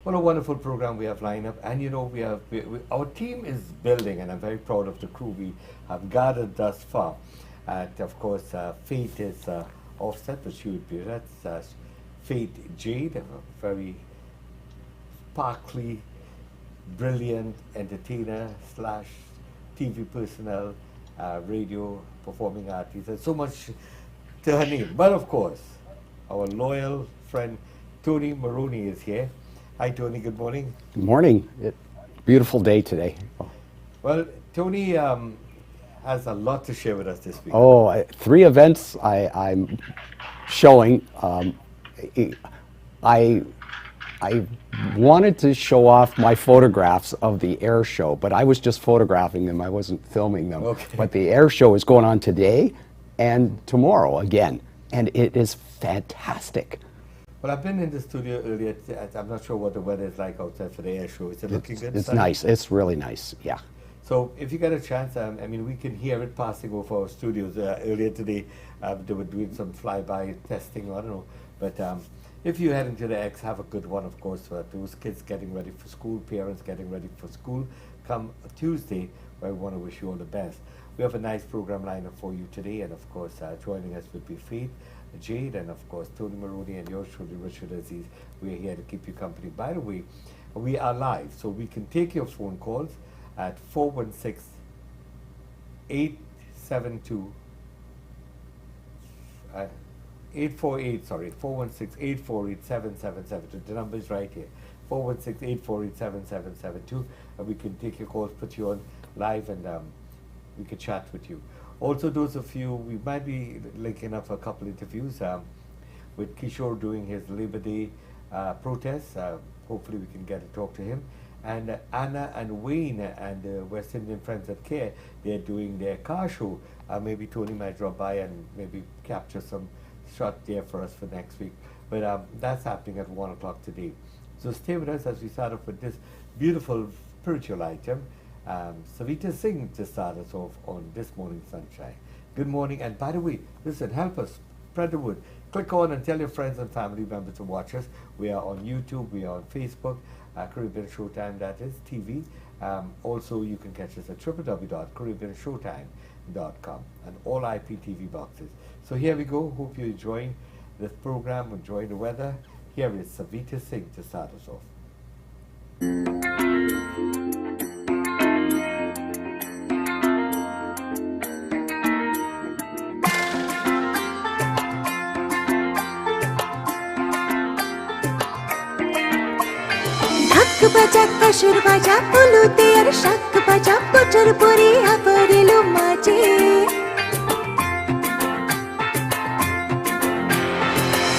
What a wonderful program we have lined up, and our team is building, and I'm very proud of the crew we have gathered thus far. And of course, Faith is offset, but she would be that's Faith Jade, a very sparkly, brilliant entertainer slash TV personnel, radio performing artist, and so much to her name. But of course, our loyal friend Tony Maroney is here. Hi, Tony. Good morning. Good morning. Beautiful day today. Well, Tony has a lot to share with us this week. Oh, 3 events I'm showing. I wanted to show off my photographs of the air show, but I was just photographing them. I wasn't filming them. Okay. But the air show is going on today and tomorrow again, and it is fantastic. Well, I've been in the studio earlier. I'm not sure what the weather is like outside for the air show. Is it looking good? It's sunny? nice. It's really nice. Yeah. So if you get a chance, we can hear it passing over our studios. Earlier today, they were doing some flyby testing, I don't know. But if you head into the X, have a good one, of course, for those kids getting ready for school, parents getting ready for school. Come Tuesday, where we want to wish you all the best. We have a nice program lined up for you today, and of course, joining us will be Faith Jade, and of course Tony Maroney and yours truly, Richard Aziz. We're here to keep you company. By the way, we are live, so we can take your phone calls at 416-872 416-848-7772. The number is right here, 416-848-7772, and we can take your calls, put you on live, and we can chat with you. Also, those of you, we might be linking up a couple interviews with Kishore doing his Labor Day protest. Hopefully we can get to talk to him. And Anna and Wayne and West Indian Friends at Care, they're doing their car show. Maybe Tony might drop by and maybe capture some shot there for us for next week. But that's happening at 1 o'clock today. So stay with us as we start off with this beautiful spiritual item. Savita Singh to start us off on this morning sunshine. Good morning, and by the way, listen, help us spread the word. Click on and tell your friends and family members to watch us. We are on YouTube, we are on Facebook, Caribbean Showtime, that is TV. Also, you can catch us at www.caribbeanshowtime.com and all IPTV boxes. So here we go. Hope you're enjoying this program, enjoying the weather. Here is Savita Singh to start us off. বাজা কাশুর বাজা পলুতে আর শাক বাজা পচর পরে আবার এলো মাঝে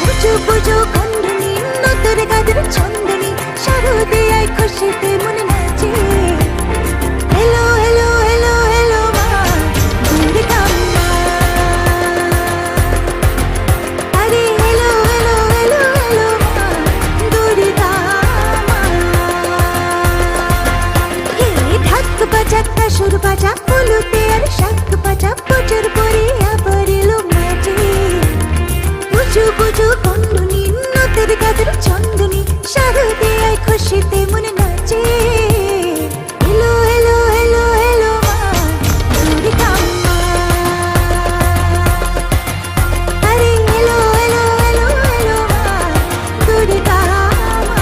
বুঝো বুঝো খণ্ডনি নতর গাদের ছন্দনি শারদে আয় খুশিতে মনে নাচে হেলো হেলো হেলো হেলো মা দুর্গা মা আরে হেলো হেলো হেলো হেলো মা দুর্গা বাজা কাশুর বাজা পলুতে আর শাক বাজা পচর পরে আবার এলো মাঝে বুঝু বুঝু কন্ডনি নতের গাদের ছন্দনি শারদে আয় খুশিতে মনে নাচে হেলো হেলো হেলো হেলো মা দুর্গা মা আরে হেলো হেলো হেলো হেলো মা দুর্গা মা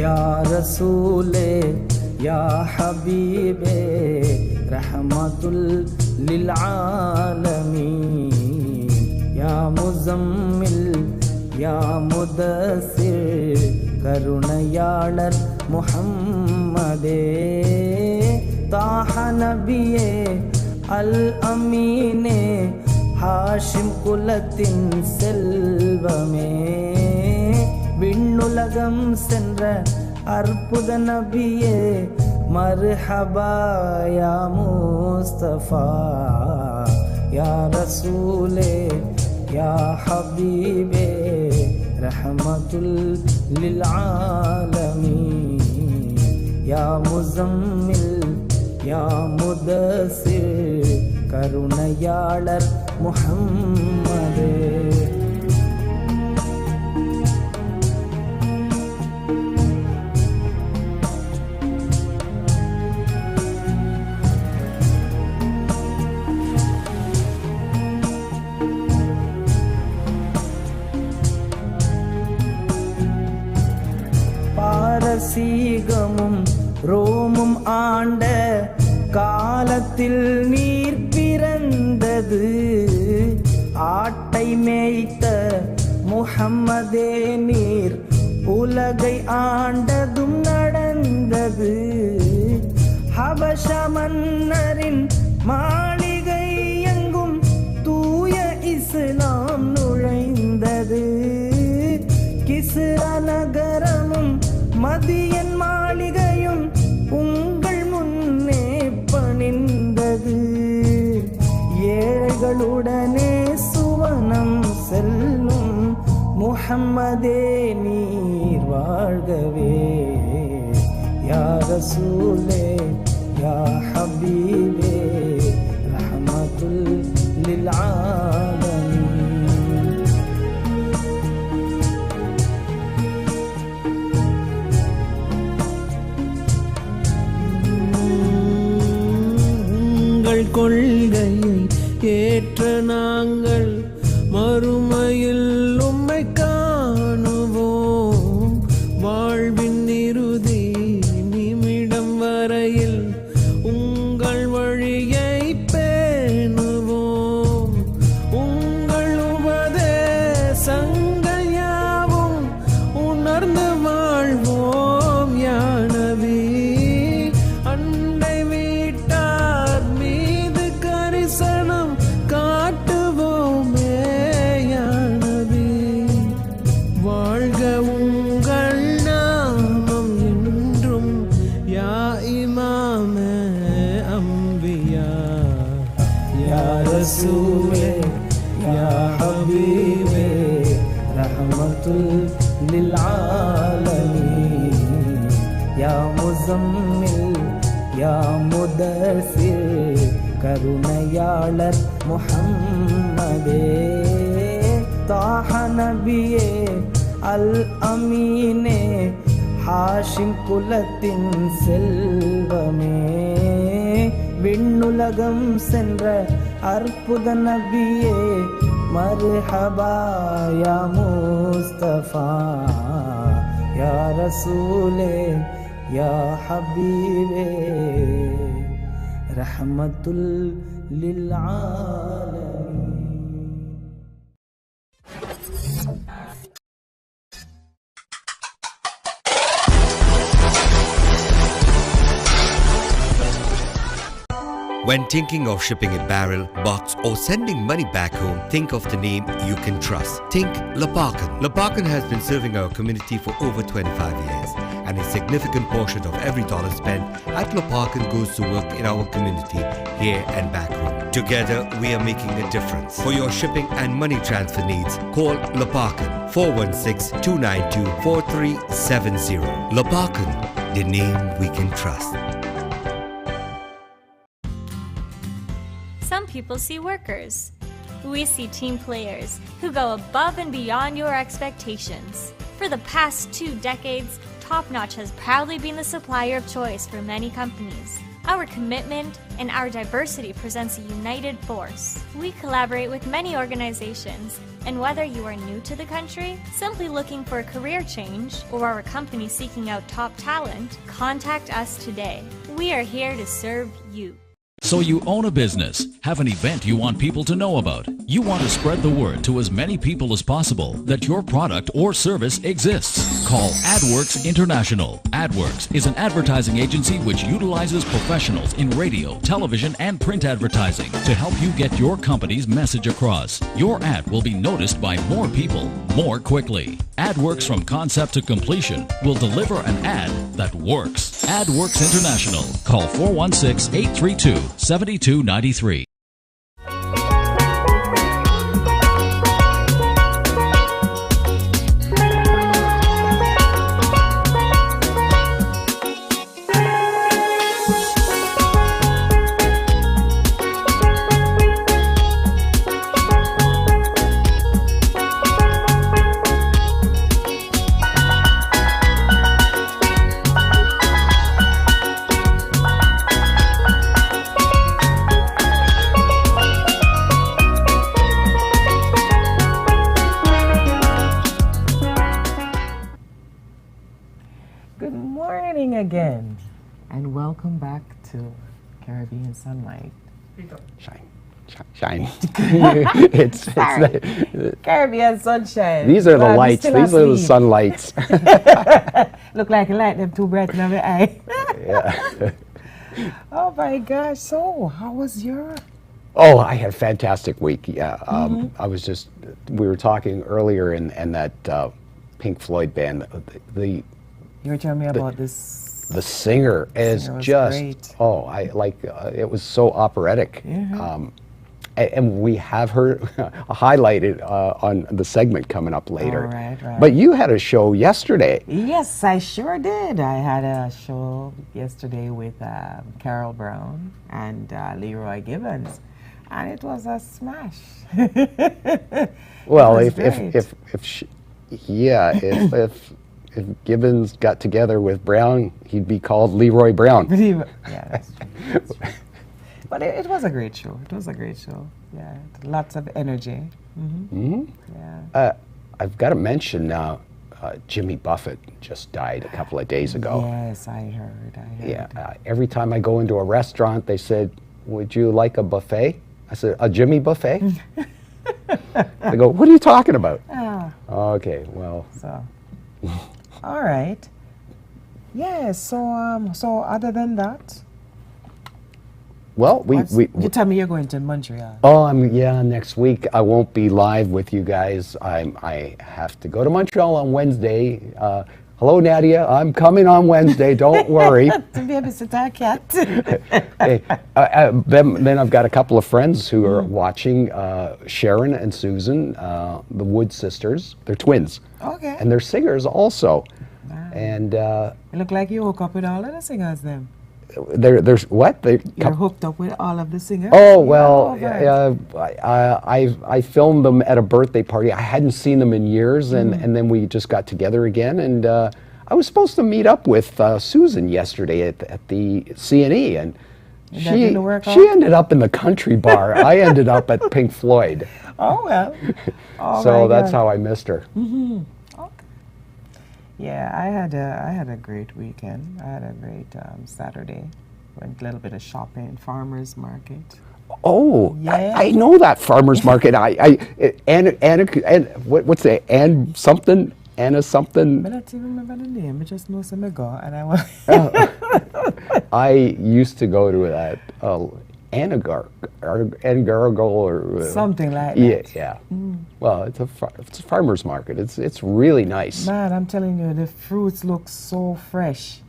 या रसूले या हबीबे रहमतुल लिल आलमीन या मुज़म्मिल या मुदस्सिर கருணையாளர் முஹம்மதே தாஹ நபியே அல் அமீனே ஹாஷிம் குலத்தின் செல்வமே விண்ணுலகம் சென்ற அற்புத நபியே மர்ஹபா யா முஸ்தபா யா ரசூலே யா ஹபீபே ரஹமத்துல் லில் ஆலமீன் யா முஸம்மில் யா முதஸ்ஸிர் கருணையாளர் முஹம்மதே பாரசீகமும் ரோமும் ஆண்ட காலத்தில் நீர் பிறந்தது ஆட்டை மேய்த்த முஹம்மதே நீர் உலகை ஆண்டதும் நடந்தது ஹபஷ மன்னரின் மாளிகை எங்கும் தூய இஸ்லாம் நுழைந்தது கிஸ்ரா நகரமும் மதியன் மாளிகையும் உங்கள் முன்னே பணிந்தது ஏழைகளுடனே சுவனம் செல்லும் முஹம்மதே நீர் வாழ்கவே யா ரசூலே யா ஹபீபே ரஹமத்துல் லில் ஆலமீன் கொள்கையை ஏற்ற நாங்கள் மறுமையில் உம்மை காணுவோம் வாழ்வின் இறுதி நிமிடம் வரையில் உங்கள் வழியை பேணுவோம் உங்கள் உபதேசங்கள் யாவும் உணர்ந்து வாழ்வோம் யா நபி அண்டை வீட்டார் மீது கரிசனம் காட்டுவோமே யா நபி வாழ்க உங்கள் நாமம் என்றும் யா இமாமே அம்பியா யா ரசூலே யா ஹபீபே ரஹமத்துல் லில் ஆலமீன் யா முஸம்மில் யா முதஸ்ஸிர் கருணையாளர் முஹம்மதே தாஹ நபியே அல் அமீனே ஹாஷிம் குலத்தின் செல்வமே விண்ணுலகம் சென்ற அற்புத நபியே மர்ஹபா யா முஸ்தபா யா ரசூலே யா ஹபீபே ரஹமத்துல் லில் ஆலமீன் When thinking of shipping a barrel, box or sending money back home, think of the name you can trust. Think Lapakan. Lapakan has been serving our community for over 25 years, and a significant portion of every dollar spent at Lapakan goes to work in our community here and back home. Together, we are making a difference. For your shipping and money transfer needs, call Lapakan 416-292-4370. Lapakan, the name we can trust. Some people see workers. We see team players who go above and beyond your expectations. For the past 2 decades, Top Notch has proudly been the supplier of choice for many companies. Our commitment and our diversity presents a united force. We collaborate with many organizations, and whether you are new to the country, simply looking for a career change, or are a company seeking out top talent, contact us today. We are here to serve you. So you own a business, have an event you want people to know about. You want to spread the word to as many people as possible that your product or service exists. Call AdWorks International. AdWorks is an advertising agency which utilizes professionals in radio, television, and print advertising to help you get your company's message across. Your ad will be noticed by more people, more quickly. AdWorks from concept to completion will deliver an ad that works. AdWorks International. Call 416-832-7293. Good morning again, and welcome back to Caribbean Sunlight. Shine. It's Caribbean Sunshine. these are the Well, lights. still These are the asleep. sunlights. Look like you light them too bright in my eye. Yeah. Oh my gosh! So, how was your? Oh, I had a fantastic week. Yeah. I was just, we were talking earlier in that Pink Floyd band. The You were telling me about this. the singer is Singer was just, great. oh, I like, it was so operatic. Yeah. And we have her highlighted on the segment coming up later. All right, right. But you had a show yesterday. Yes, I sure did. I had a show yesterday with Carol Brown and Leroy Gibbons, and it was a smash. Well, It was if Gibbons got together with Brown, he'd be called Leroy Brown. Yeah, that's true. That's true. But it was a great show. It was a great show. Yeah, lots of energy. Yeah. I've got to mention now, Jimmy Buffett just died a couple of days ago. Yes, I heard. Yeah, every time I go into a restaurant, they said, "Would you like a buffet?" I said, "A Jimmy buffet?" They go, "What are you talking about?" Ah, Okay, well, so. All right. Yeah. So other than that, well, you tell me you're going to Montreal. Oh, next week I won't be live with you guys. I have to go to Montreal on Wednesday. Hello, Nadia. I'm coming on Wednesday. Don't worry. To babysit our cat. Hey, then I've got a couple of friends who are watching, Sharon and Susan, the Wood sisters. They're twins. Okay. And they're singers also. Wow. And You look like you hook up with all of the singers then. there's what? You're hooked up with all of the singers? Oh, well, Yeah, I filmed them at a birthday party. I hadn't seen them in years, and then we just got together again. And I was supposed to meet up with Susan yesterday at the CNE, and that didn't work out? she ended up in the country bar. I ended up at Pink Floyd. Oh, well. Oh, So my that's God. how I missed her. Yeah, I had a great weekend. I had a great Saturday. Went a little bit of shopping, farmers market. Oh, Yeah. I know that farmer's market. What's that? Anna something. I don't even remember the name. I just know some go, and I went. I used to go to that Angargle or Something like yeah, that. yeah. Well, it's a farmer's market. It's really nice. Man, I'm telling you, the fruits look so fresh.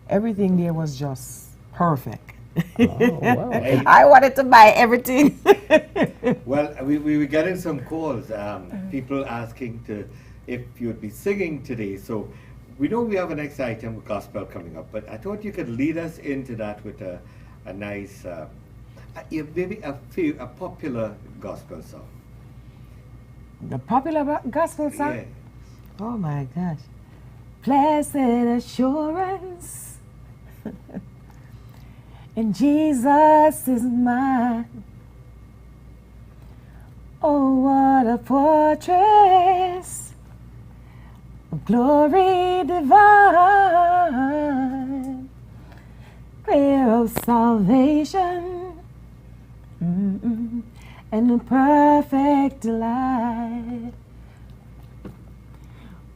Everything there was just perfect. wow. I wanted to buy everything. Well, we were getting some calls, people asking if you'd be singing today. So we know we have a next item with gospel coming up, but I thought you could lead us into that with a nice, maybe a popular gospel song. The popular gospel song? Yeah. Oh my gosh. Blessed assurance. and Jesus is mine. Oh, what a fortress of glory divine, clear of salvation, and perfect delight.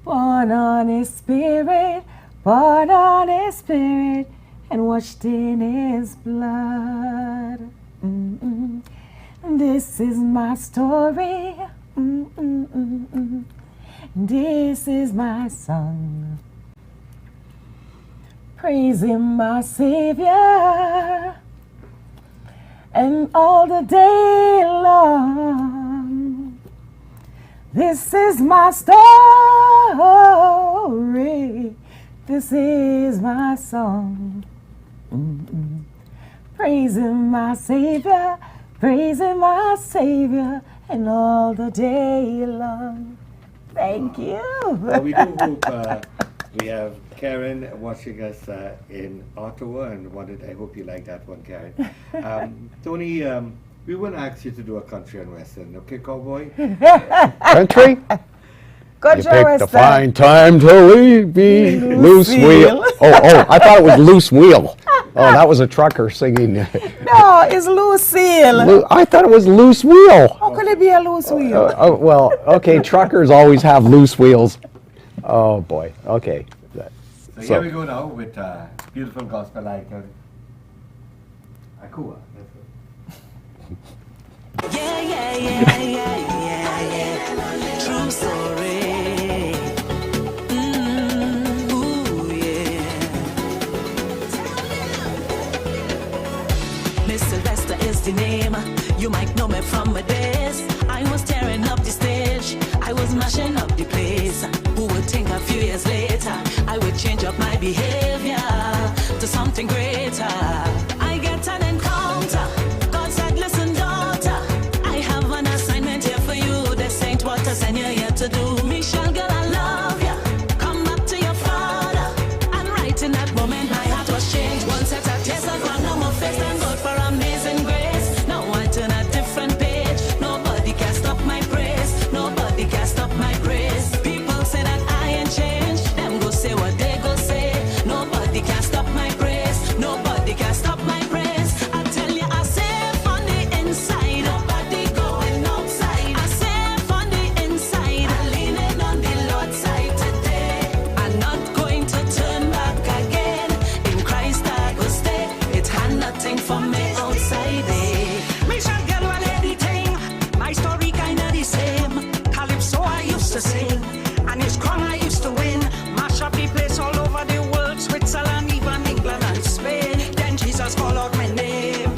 Born on His Spirit, born on His Spirit, and washed in His blood. This is my story. This is my song. Praising my Savior, and all the day long. This is my story. This is my song. Praising my Savior, praising my Savior, and all the day long. Thank you. Well, we do hope we have Karen watching us in Ottawa, and I hope you like that one, Karen. Tony, we want to ask you to do a country and western, okay, cowboy? Country? Good You job, picked a Western. fine time to leave me, loose wheel. Oh, I thought it was loose wheel. Oh, that was a trucker singing. No, it's Lucille. I thought it was loose wheel. How could it be a loose wheel? Oh, well, okay, truckers always have loose wheels. Oh, boy, okay. So here we go now with beautiful gospel icon, Akua. Yeah, yeah, yeah, yeah, yeah, yeah. True story. Ooh, yeah. Miss Sylvester is the name. You might know me from my days. I was tearing up the stage. I was mashing up the place. Who would think a few years later I would change up my behavior to something greater? I get an encounter. God said, listen, daughter, I have an assignment here for you. This ain't what I send you here to do. Michelle, girl, I love ya. Come back to your father. And right in that moment, my heart was changed. One set of tears I ran on my face. Thank God for amazing grace. Now I turn a different page. Nobody can stop my praise. Nobody can stop my praise. People say that I ain't changed. Them go say what they go say. Nobody can stop my praise. Nobody can stop my praise. I tell you, I safe on the inside. Nobody going outside. I safe on the inside. I'm leaning on the Lord's side today. I'm not going to turn back again. In Christ I go stay. It had nothing for me outside it. Michelle, girl, one anything. My story kinda the same. Calypso I used to sing, and his crown I used to win. Mash up the place all over the world, Switzerland, even England and Spain. Then Jesus called out my name.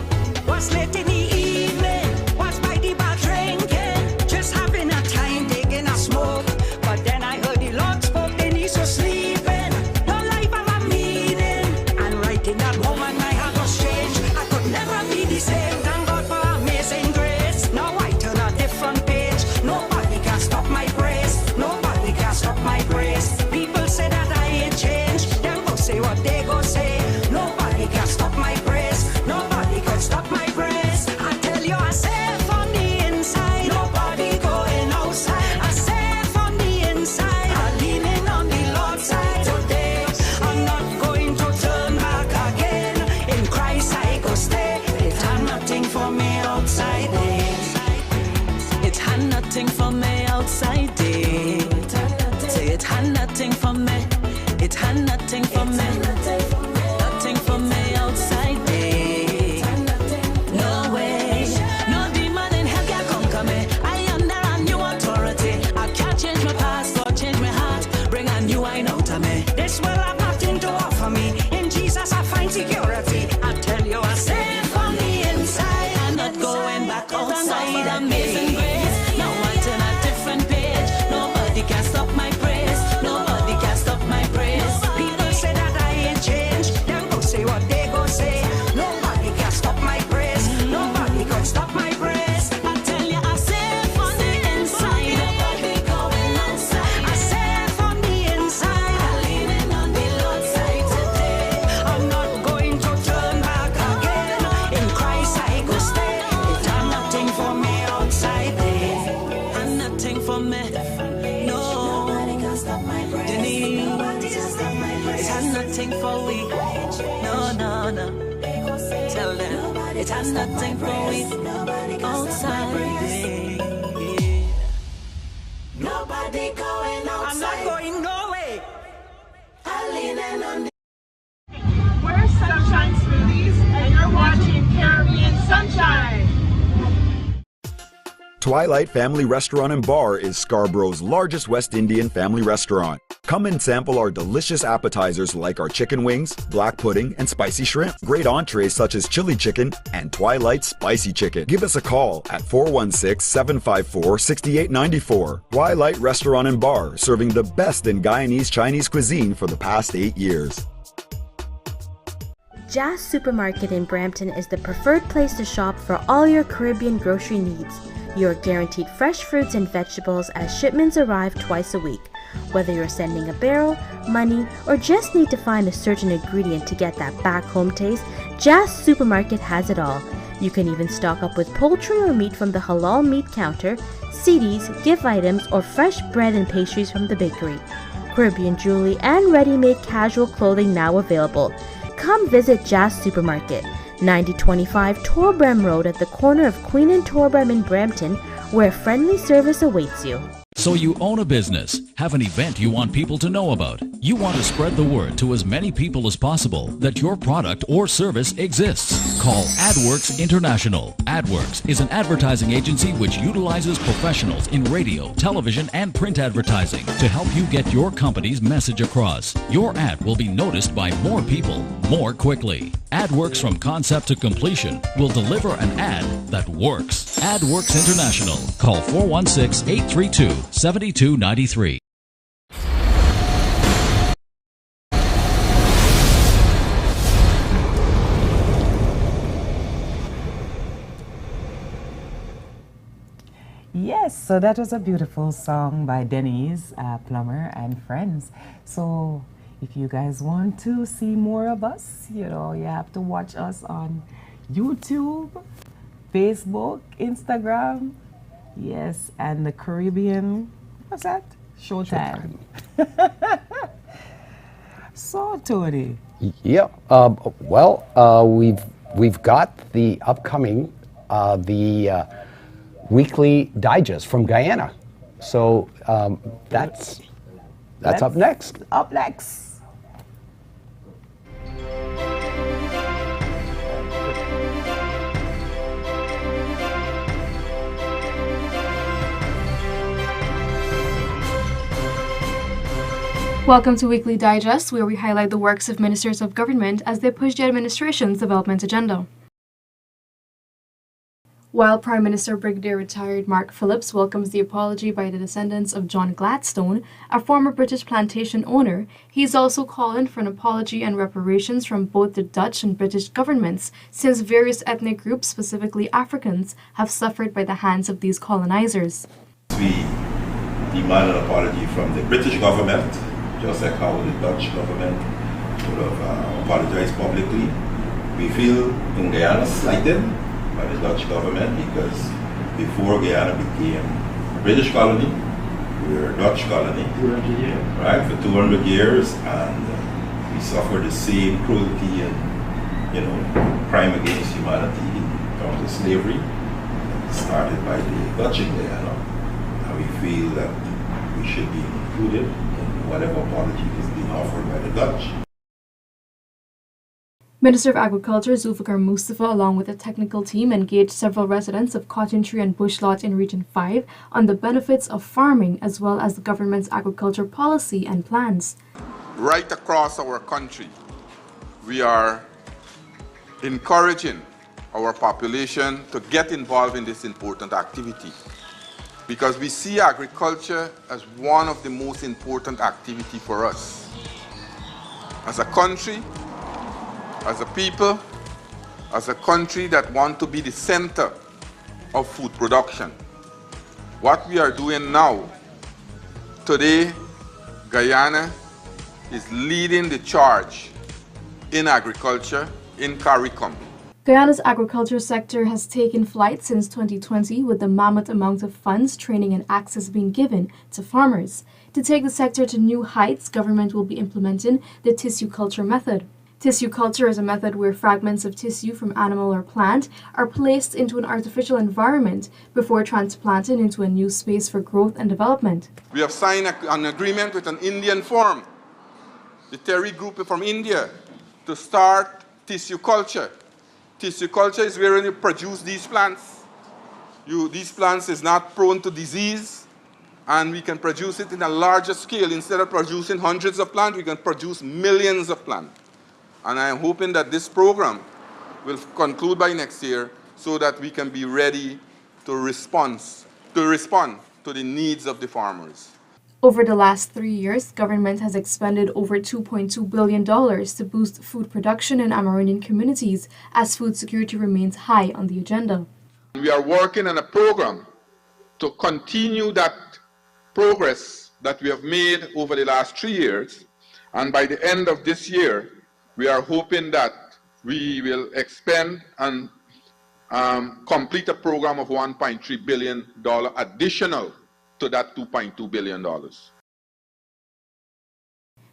Was late in the evening, was by the bar drinking, just having a time, taking a smoke. But then I heard the Lord spoke, then he's so sleeping. Your life have a meaning, and right in that moment my heart was changed. I could never be the same. Thank God for amazing grace. Now I turn a different page. Nobody can stop my praise. Nobody can stop my praise. People say that I ain't changed. Them go say what they go say. Nobody can stop my praise. Nobody can stop my praise. I tell you, I safe on the inside. Nobody going outside. I safe on the inside. I'm leaning on the Lord's side today. I'm not going to turn back again. In Christ I go stay. It had nothing for me outside it. It had nothing for me outside it. Say it had nothing for me. It had nothing for me. Nothing for me outside it. No way. No demon in hell can conquer me. I am under a new authority. I can't change my past or change my heart. Bring a new wine out of me. This world have nothing to offer me. In Jesus I find security. I tell you, I safe on the inside. I'm not going back outside. Amazing grace. Now I turn a different page. Nobody can stop my praise. Nobody can stop my praise. People say that I ain't changed. Them go say what they go say. Nobody can stop my praise. Nobody can stop my praise. I tell you, I safe on the inside. Nobody going outside. I safe on the inside. I'm leaning on the Lord's side today. I'm not going to turn back again. It has nothing growing outside. Yeah. Nobody going outside. I'm not going nowhere. We're Sunshine Smoothies, and you're watching Caribbean Sunshine. Twilight Family Restaurant and Bar is Scarborough's largest West Indian family restaurant. Come and sample our delicious appetizers like our chicken wings, black pudding, and spicy shrimp. Great entrees such as chili chicken and Twilight Spicy Chicken. Give us a call at 416-754-6894. Twilight Restaurant and Bar, serving the best in Guyanese Chinese cuisine for the past 8 years. Jazz Supermarket in Brampton is the preferred place to shop for all your Caribbean grocery needs. You're guaranteed fresh fruits and vegetables as shipments arrive twice a week. Whether you're sending a barrel, money, or just need to find a certain ingredient to get that back home taste, Jazz Supermarket has it all. You can even stock up with poultry or meat from the halal meat counter, CDs, gift items, or fresh bread and pastries from the bakery. Caribbean jewelry and ready-made casual clothing now available. Come visit Jazz Supermarket, 9025 Torbram Road at the corner of Queen and Torbram in Brampton, where friendly service awaits you. So you own a business, have an event you want people to know about. You want to spread the word to as many people as possible that your product or service exists. Call AdWorks International. AdWorks is an advertising agency which utilizes professionals in radio, television, and print advertising to help you get your company's message across. Your ad will be noticed by more people, more quickly. AdWorks from concept to completion will deliver an ad that works. AdWorks International. Call 416-832-7293. Yes, so that was a beautiful song by Denise Plummer and Friends. So if you guys want to see more of us, you have to watch us on YouTube, Facebook, Instagram, yes, and the Caribbean, what's that? Showtime. So, Tony. Yeah. We've got the upcoming the weekly digest from Guyana. So that's up next. Up next. Welcome to Weekly Digest, where we highlight the works of ministers of government as they push the administration's development agenda. While Prime Minister Brigadier Retired Mark Phillips welcomes the apology by the descendants of John Gladstone, a former British plantation owner, he is also calling for an apology and reparations from both the Dutch and British governments, since various ethnic groups, specifically Africans, have suffered by the hands of these colonizers. We demand an apology from the British government, just like how the Dutch government would have apologized publicly. We feel in Guyana slighted by the Dutch government because before Guyana became a British colony, we were a Dutch colony, right, for 200 years, and we suffered the same cruelty and, crime against humanity in terms of slavery started by the Dutch in Guyana, and we feel that we should be included in whatever apology is being offered by the Dutch. Minister of Agriculture Zulfikar Mustafa, along with a technical team, engaged several residents of Cotton Tree and Bush Lot in Region 5 on the benefits of farming as well as the government's agriculture policy and plans. Right across our country, we are encouraging our population to get involved in this important activity because we see agriculture as one of the most important activities for us. As a country, as a people, as a country that want to be the center of food production. What we are doing now, today, Guyana is leading the charge in agriculture in CARICOM. Guyana's agriculture sector has taken flight since 2020 with the mammoth amount of funds, training and access being given to farmers. To take the sector to new heights, government will be implementing the tissue culture method. Tissue culture is a method where fragments of tissue from animal or plant are placed into an artificial environment before transplanted into a new space for growth and development. We have signed an agreement with an Indian firm, the Terry Group from India, to start tissue culture. Tissue culture is where you produce these plants. These plants is not prone to disease, and we can produce it in a larger scale. Instead of producing hundreds of plants, we can produce millions of plants. And I am hoping that this program will conclude by next year so that we can be ready to respond to the needs of the farmers. Over the last 3 years, government has expended over $2.2 billion to boost food production in Amerindian communities as food security remains high on the agenda. We are working on a program to continue that progress that we have made over the last 3 years, and by the end of this year, we are hoping that we will expend and complete a program of $1.3 billion additional to that $2.2 billion.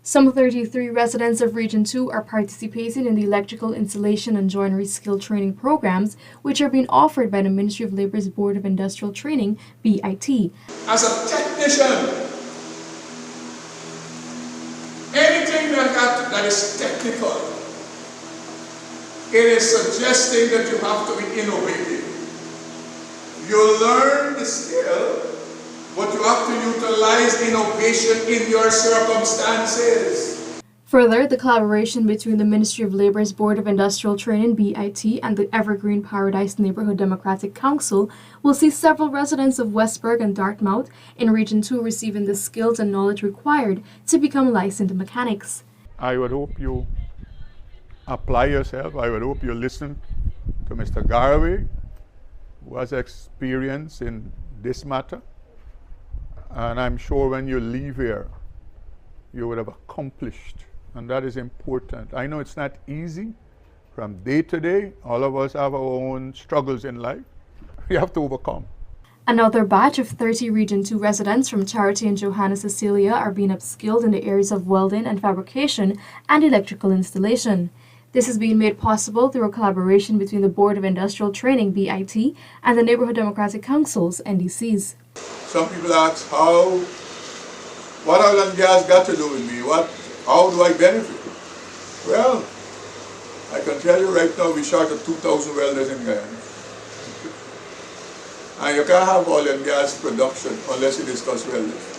Some 33 residents of Region 2 are participating in the electrical installation and joinery skill training programs, which are being offered by the Ministry of Labor's Board of Industrial Training, BIT. As a technician, anything that is technical, it is suggesting that you have to be innovative. You learn the skill, but you have to utilize innovation in your circumstances. Further, the collaboration between the Ministry of Labor's Board of Industrial Training, BIT, and the Evergreen Paradise Neighborhood Democratic Council will see several residents of Westburg and Dartmouth in Region 2 receiving the skills and knowledge required to become licensed mechanics. I would hope you apply yourself. I would hope you listen to Mr. Garraway, who has experience in this matter. And I'm sure when you leave here, you would have accomplished. And that is important. I know it's not easy from day to day. All of us have our own struggles in life. We have to overcome. Another batch of 30 Region 2 residents from Charity and Johanna Cecilia are being upskilled in the areas of welding and fabrication and electrical installation. This is being made possible through a collaboration between the Board of Industrial Training, BIT, and the Neighborhood Democratic Councils, NDCs. Some people ask, what oil and gas got to do with me? How do I benefit? Well, I can tell you right now, we short of 2,000 welders in Guyana. And you can't have oil and gas production unless you discuss welders.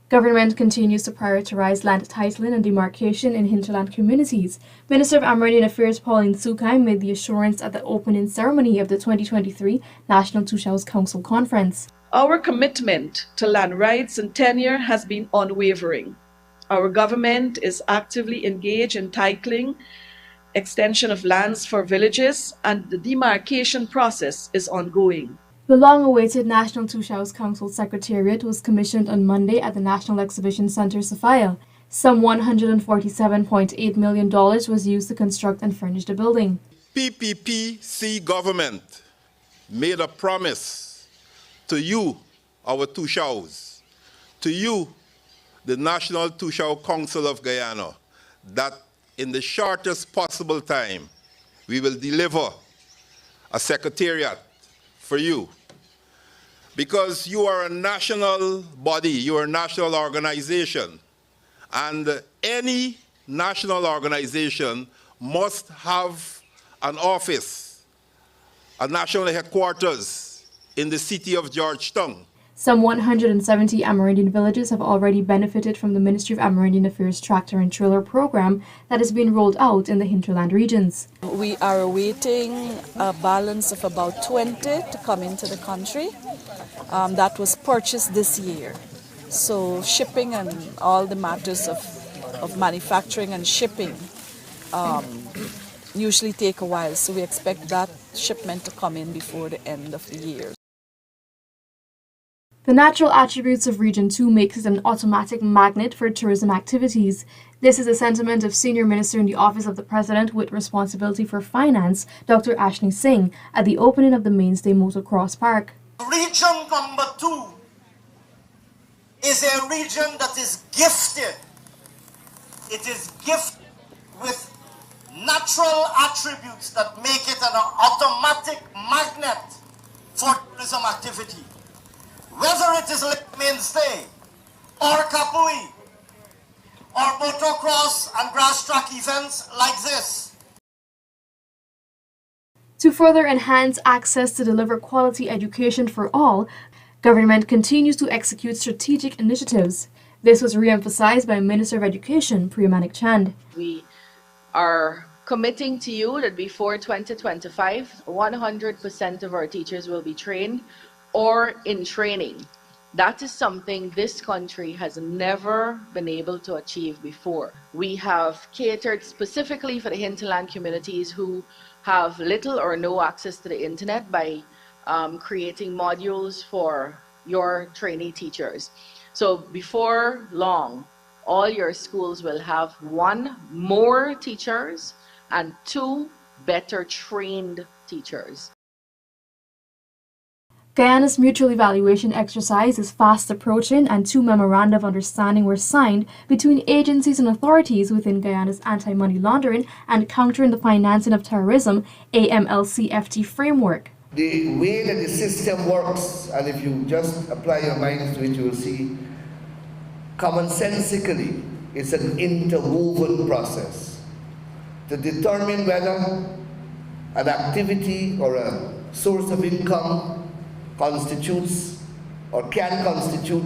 Government continues to prioritize land titling and demarcation in hinterland communities. Minister of Amerindian Affairs Pauline Sukai made the assurance at the opening ceremony of the 2023 National Tushaus Council Conference. Our commitment to land rights and tenure has been unwavering. Our government is actively engaged in titling, extension of lands for villages, and the demarcation process is ongoing. The long-awaited National Tushaus Council Secretariat was commissioned on Monday at the National Exhibition Center, Sophia. Some $147.8 million was used to construct and furnish the building. PPPC government made a promise to you, our Tushaus, to you, the National Tushau Council of Guyana, that in the shortest possible time, we will deliver a secretariat for you. Because you are a national body, you are a national organization, and any national organization must have an office, a national headquarters in the city of Georgetown. Some 170 Amerindian villages have already benefited from the Ministry of Amerindian Affairs tractor and trailer program that is being rolled out in the hinterland regions. We are awaiting a balance of about 20 to come into the country. That was purchased this year. So shipping and all the matters of manufacturing and shipping usually take a while. So we expect that shipment to come in before the end of the year. The natural attributes of Region 2 makes it an automatic magnet for tourism activities. This is a sentiment of Senior Minister in the Office of the President with responsibility for finance, Dr. Ashni Singh, at the opening of the Mainstay Motocross Park. Region number 2 is a region that is gifted It is gifted with natural attributes that make it an automatic magnet for tourism activity. Whether it is Lake Mainstay, or Kapui, or motocross and grass track events like this. To further enhance access to deliver quality education for all, government continues to execute strategic initiatives. This was re-emphasized by Minister of Education, Priyamanik Chand. We are committing to you that before 2025, 100% of our teachers will be trained or in training. That is something this country has never been able to achieve before. We have catered specifically for the hinterland communities who have little or no access to the internet by creating modules for your trainee teachers. So before long, all your schools will have 1 more teachers and 2 better trained teachers. Guyana's mutual evaluation exercise is fast approaching, and 2 memoranda of understanding were signed between agencies and authorities within Guyana's anti-money laundering and countering the financing of terrorism AMLCFT framework. The way that the system works, and if you just apply your minds to it, you will see commonsensically it's an interwoven process to determine whether an activity or a source of income constitutes or can constitute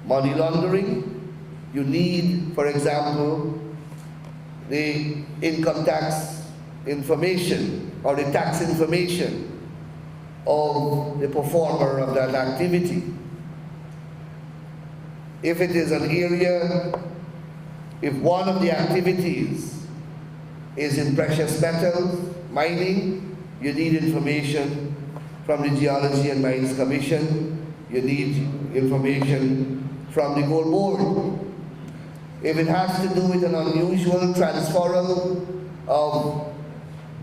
money laundering. You need, for example, the income tax information or the tax information of the performer of that activity. If it is an area, if one of the activities is in precious metals, mining, you need information from the Geology and Mines Commission, you need information from the Gold Board. If it has to do with an unusual transferal of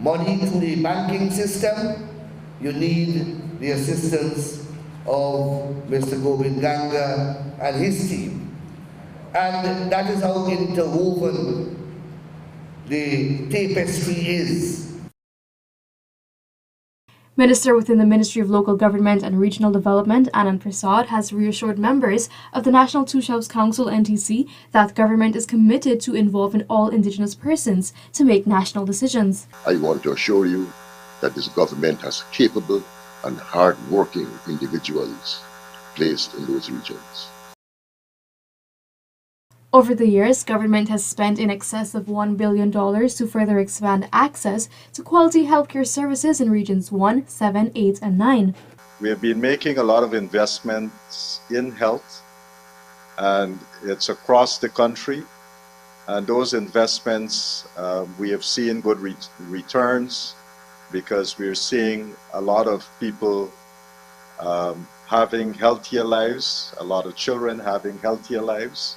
money to the banking system, you need the assistance of Mr. Gobind Ganga and his team. And that is how interwoven the tapestry is. Minister within the Ministry of Local Government and Regional Development, Anand Prasad, has reassured members of the National Two Shelves Council (NTC) that government is committed to involving all Indigenous persons to make national decisions. I want to assure you that this government has capable and hard-working individuals placed in those regions. Over the years, government has spent in excess of $1 billion to further expand access to quality healthcare services in regions 1, 7, 8, and 9. We have been making a lot of investments in health, and it's across the country. And those investments, we have seen good returns because we're seeing a lot of people having healthier lives, a lot of children having healthier lives.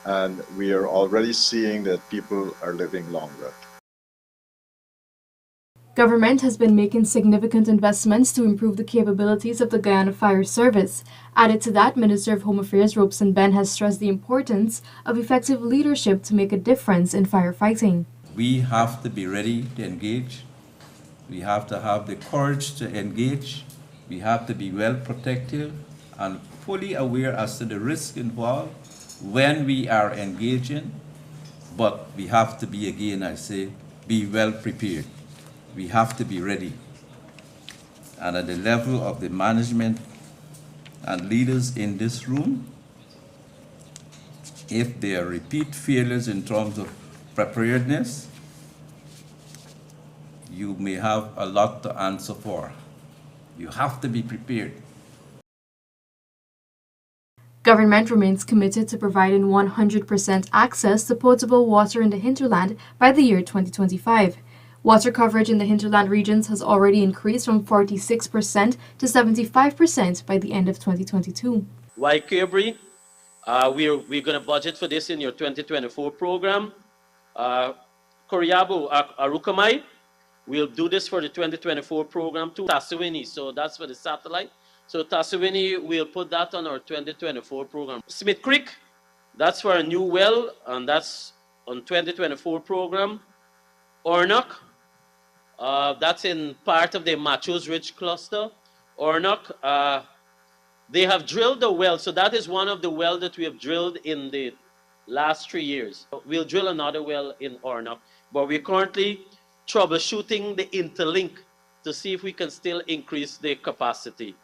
And we are already seeing that people are living longer. Government has been making significant investments to improve the capabilities of the Guyana Fire Service. Added to that, Minister of Home Affairs Robeson Ben has stressed the importance of effective leadership to make a difference in firefighting. We have to be ready to engage. We have to have the courage to engage. We have to be well protective and fully aware as to the risk involved when we are engaging, but we have to be, again, I say, be well prepared. We have to be ready. And at the level of the management and leaders in this room, if there are repeat failures in terms of preparedness, you may have a lot to answer for. You have to be prepared. Government remains committed to providing 100% access to potable water in the hinterland by the year 2025. Water coverage in the hinterland regions has already increased from 46% to 75% by the end of 2022. Waikebri, we're going to budget for this in your 2024 program. Koriabo, Arukamai, we'll do this for the 2024 program too. Tasawini, so that's for the satellite. So Tasawini, we'll put that on our 2024 program. Smith Creek, that's for a new well, and that's on 2024 program. Ornock, that's in part of the Machos Ridge cluster. Ornock, they have drilled a well, so that is one of the wells that we have drilled in the last 3 years. We'll drill another well in Ornock, but we're currently troubleshooting the interlink to see if we can still increase the capacity.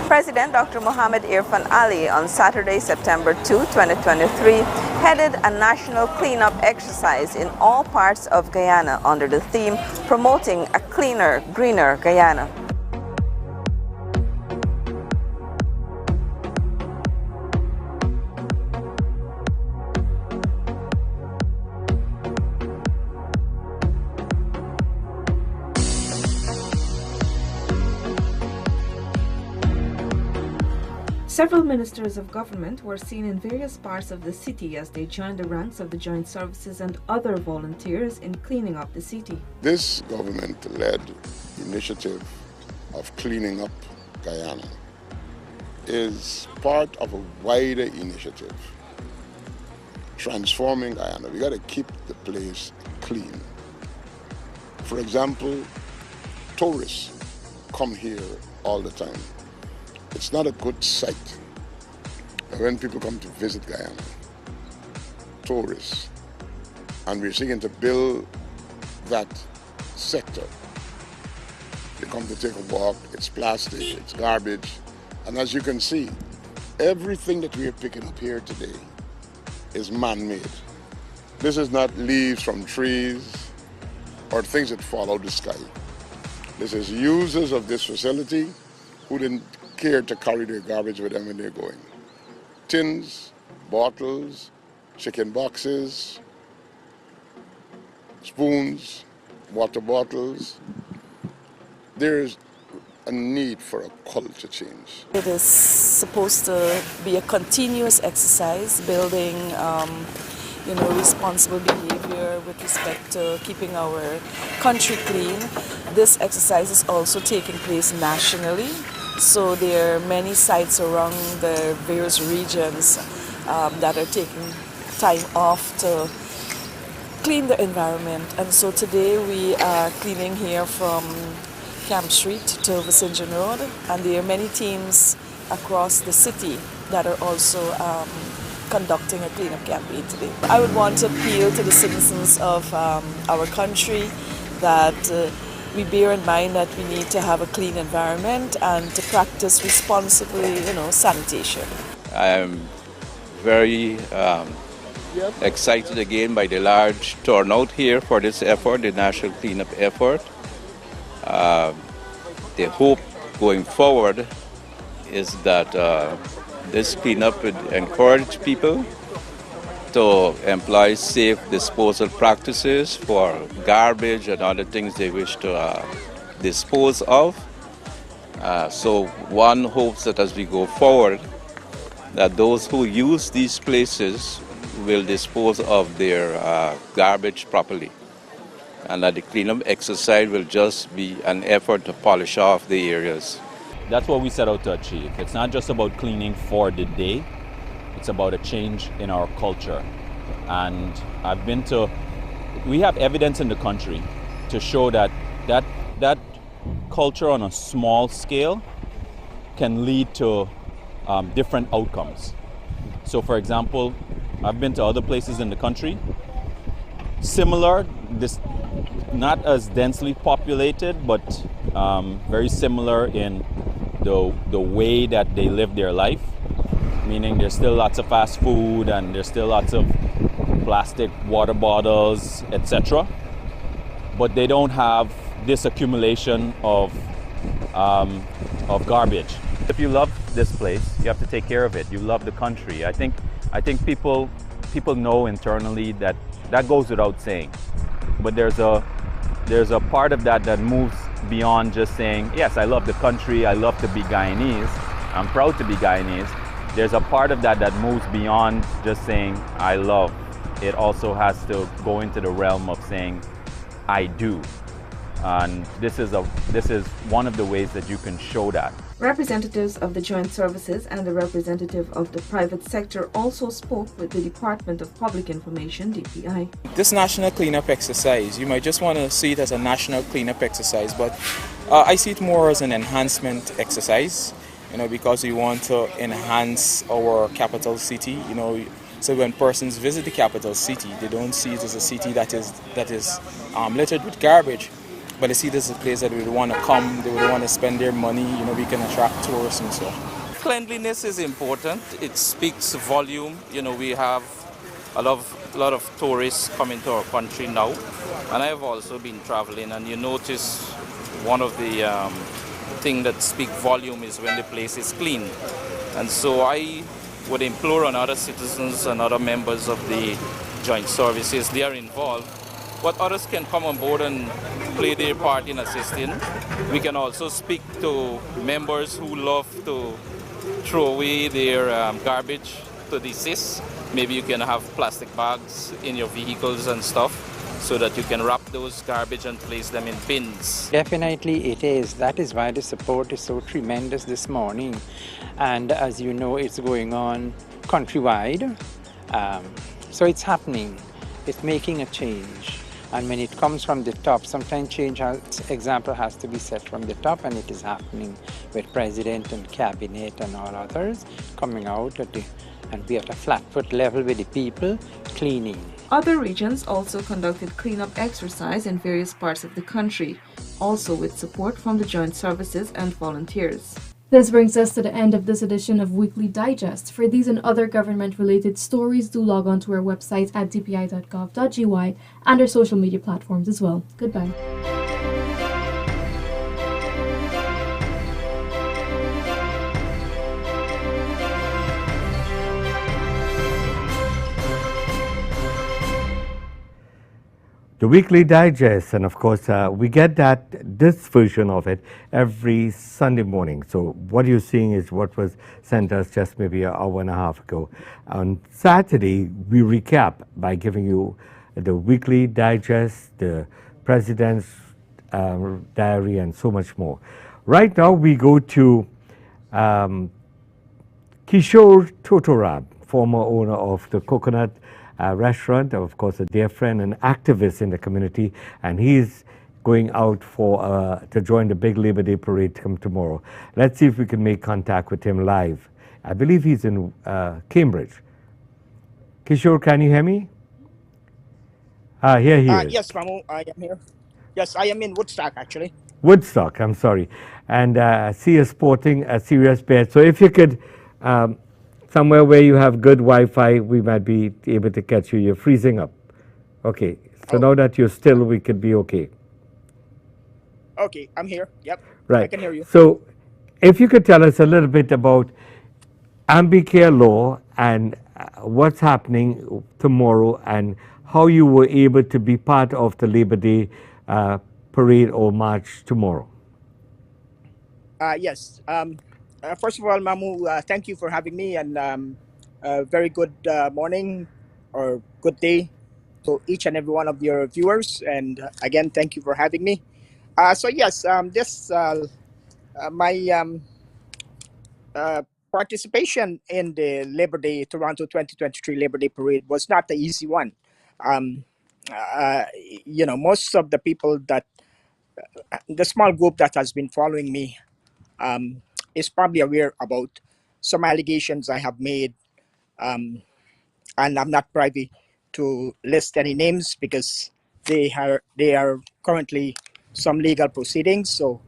President Dr. Mohamed Irfan Ali on Saturday, September 2, 2023, headed a national cleanup exercise in all parts of Guyana under the theme Promoting a Cleaner, Greener Guyana. Several ministers of government were seen in various parts of the city as they joined the ranks of the joint services and other volunteers in cleaning up the city. This government-led initiative of cleaning up Guyana is part of a wider initiative, transforming Guyana. We got to keep the place clean. For example, tourists come here all the time. It's not a good sight when people come to visit Guyana, tourists, and we're seeking to build that sector. They come to take a walk, it's plastic, it's garbage, and as you can see, everything that we're picking up here today is man-made. This is not leaves from trees or things that fall out of the sky. This is users of this facility who didn't care to carry their garbage with them when they're going. Tins, bottles, chicken boxes, spoons, water bottles. There's a need for a culture change. It is supposed to be a continuous exercise, building responsible behavior with respect to keeping our country clean. This exercise is also taking place nationally. So there are many sites around the various regions that are taking time off to clean the environment. And so today we are cleaning here from Camp Street to Vicinjon Road, and there are many teams across the city that are also conducting a cleanup campaign today. I would want to appeal to the citizens of our country that we bear in mind that we need to have a clean environment and to practice responsibly, sanitation. I am very excited again by the large turnout here for this effort, the national cleanup effort. The hope going forward is that this cleanup would encourage people to employ safe disposal practices for garbage and other things they wish to dispose of. So one hopes that as we go forward, that those who use these places will dispose of their garbage properly, and that the cleanup exercise will just be an effort to polish off the areas. That's what we set out to achieve. It's not just about cleaning for the day. It's about a change in our culture. And we have evidence in the country to show that culture on a small scale can lead to different outcomes. So for example, I've been to other places in the country, similar, not as densely populated, but very similar in the way that they live their life. Meaning there's still lots of fast food and there's still lots of plastic water bottles, etc. But they don't have this accumulation of garbage. If you love this place, you have to take care of it. You love the country. I think people know internally that goes without saying. But there's a part of that moves beyond just saying, yes, I love the country, I love to be Guyanese, I'm proud to be Guyanese. There's a part of that moves beyond just saying, I love. It also has to go into the realm of saying, I do. And this is one of the ways that you can show that. Representatives of the joint services and the representative of the private sector also spoke with the Department of Public Information, DPI. This national cleanup exercise, you might just want to see it as a national cleanup exercise, but I see it more as an enhancement exercise, because we want to enhance our capital city, so when persons visit the capital city, they don't see it as a city that is littered with garbage, but they see this as a place that they would want to come, they would want to spend their money, we can attract tourists and so on. Cleanliness is important. It speaks volume. We have a lot of tourists coming to our country now, and I have also been traveling, and you notice one of the things that speak volume is when the place is clean. And so I would implore on other citizens and other members of the joint services, they are involved, but others can come on board and play their part in assisting. We can also speak to members who love to throw away their garbage to desist. Maybe you can have plastic bags in your vehicles and stuff, so that you can wrap those garbage and place them in bins. Definitely it is. That is why the support is so tremendous this morning. And as you know, it's going on countrywide. So it's happening. It's making a change. And when it comes from the top, sometimes example has to be set from the top, and it is happening with President and Cabinet and all others coming out and be at a flat foot level with the people, cleaning. Other regions also conducted cleanup exercise in various parts of the country, also with support from the joint services and volunteers. This brings us to the end of this edition of Weekly Digest. For these and other government-related stories, do log on to our website at dpi.gov.gy and our social media platforms as well. Goodbye. The Weekly Digest, and of course we get this version of it every Sunday morning. So what you're seeing is what was sent us just maybe an hour and a half ago. On Saturday, we recap by giving you the Weekly Digest, the President's Diary, and so much more. Right now we go to Kishore Totorab, former owner of the Coconut restaurant, of course a dear friend and activist in the community, and he's going out to join the big Labor Day parade come tomorrow. Let's see if we can make contact with him live. I believe he's in Cambridge. Kishore, can you hear me? Here he is. Yes, Mamu, I am here. Yes, I am in Woodstock actually. Woodstock, I'm sorry. And see you sporting a serious bet. So if you could somewhere where you have good Wi-Fi, we might be able to catch you. You're freezing up. Okay, so now that you're still, we could be okay. Okay, I'm here. Yep. Right. I can hear you. So if you could tell us a little bit about Ambicare Law and what's happening tomorrow and how you were able to be part of the Labor Day parade or march tomorrow. Yes. First of all, Mamu, thank you for having me, and very good morning or good day to each and every one of your viewers. And again, thank you for having me. So yes, my participation in the Labor Day, Toronto 2023 Labor Day Parade was not the easy one. Most of the people the small group that has been following me is probably aware about some allegations I have made, and I'm not privy to list any names because they are currently some legal proceedings, so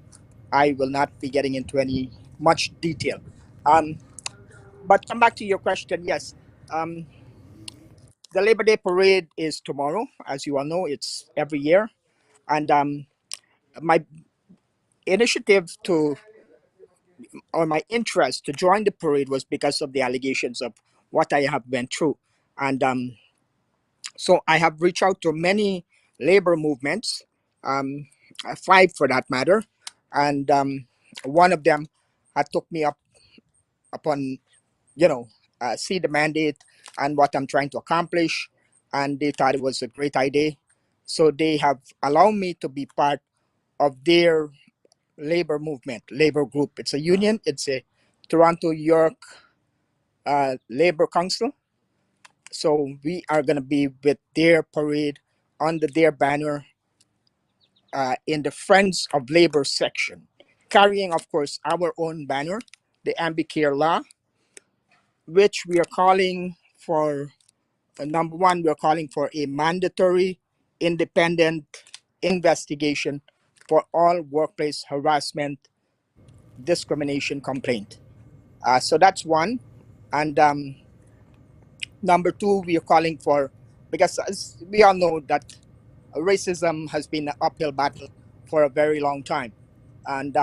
I will not be getting into any much detail. But come back to your question, yes. The Labor Day Parade is tomorrow, as you all know. It's every year, and my initiative or my interest to join the parade was because of the allegations of what I have went through. And so I have reached out to many labor movements, 5 for that matter. And one of them had took me up upon, see the mandate and what I'm trying to accomplish. And they thought it was a great idea. So they have allowed me to be part of their labor movement, labor group. It's a union. It's a Toronto York Labor Council. So we are going to be with their parade under their banner in the Friends of Labor section, carrying, of course, our own banner, the Ambicare Law, which we are calling for, number one, we are calling for a mandatory independent investigation for all workplace harassment, discrimination complaint. So that's one. And number two, we are calling for, because as we all know that racism has been an uphill battle for a very long time. And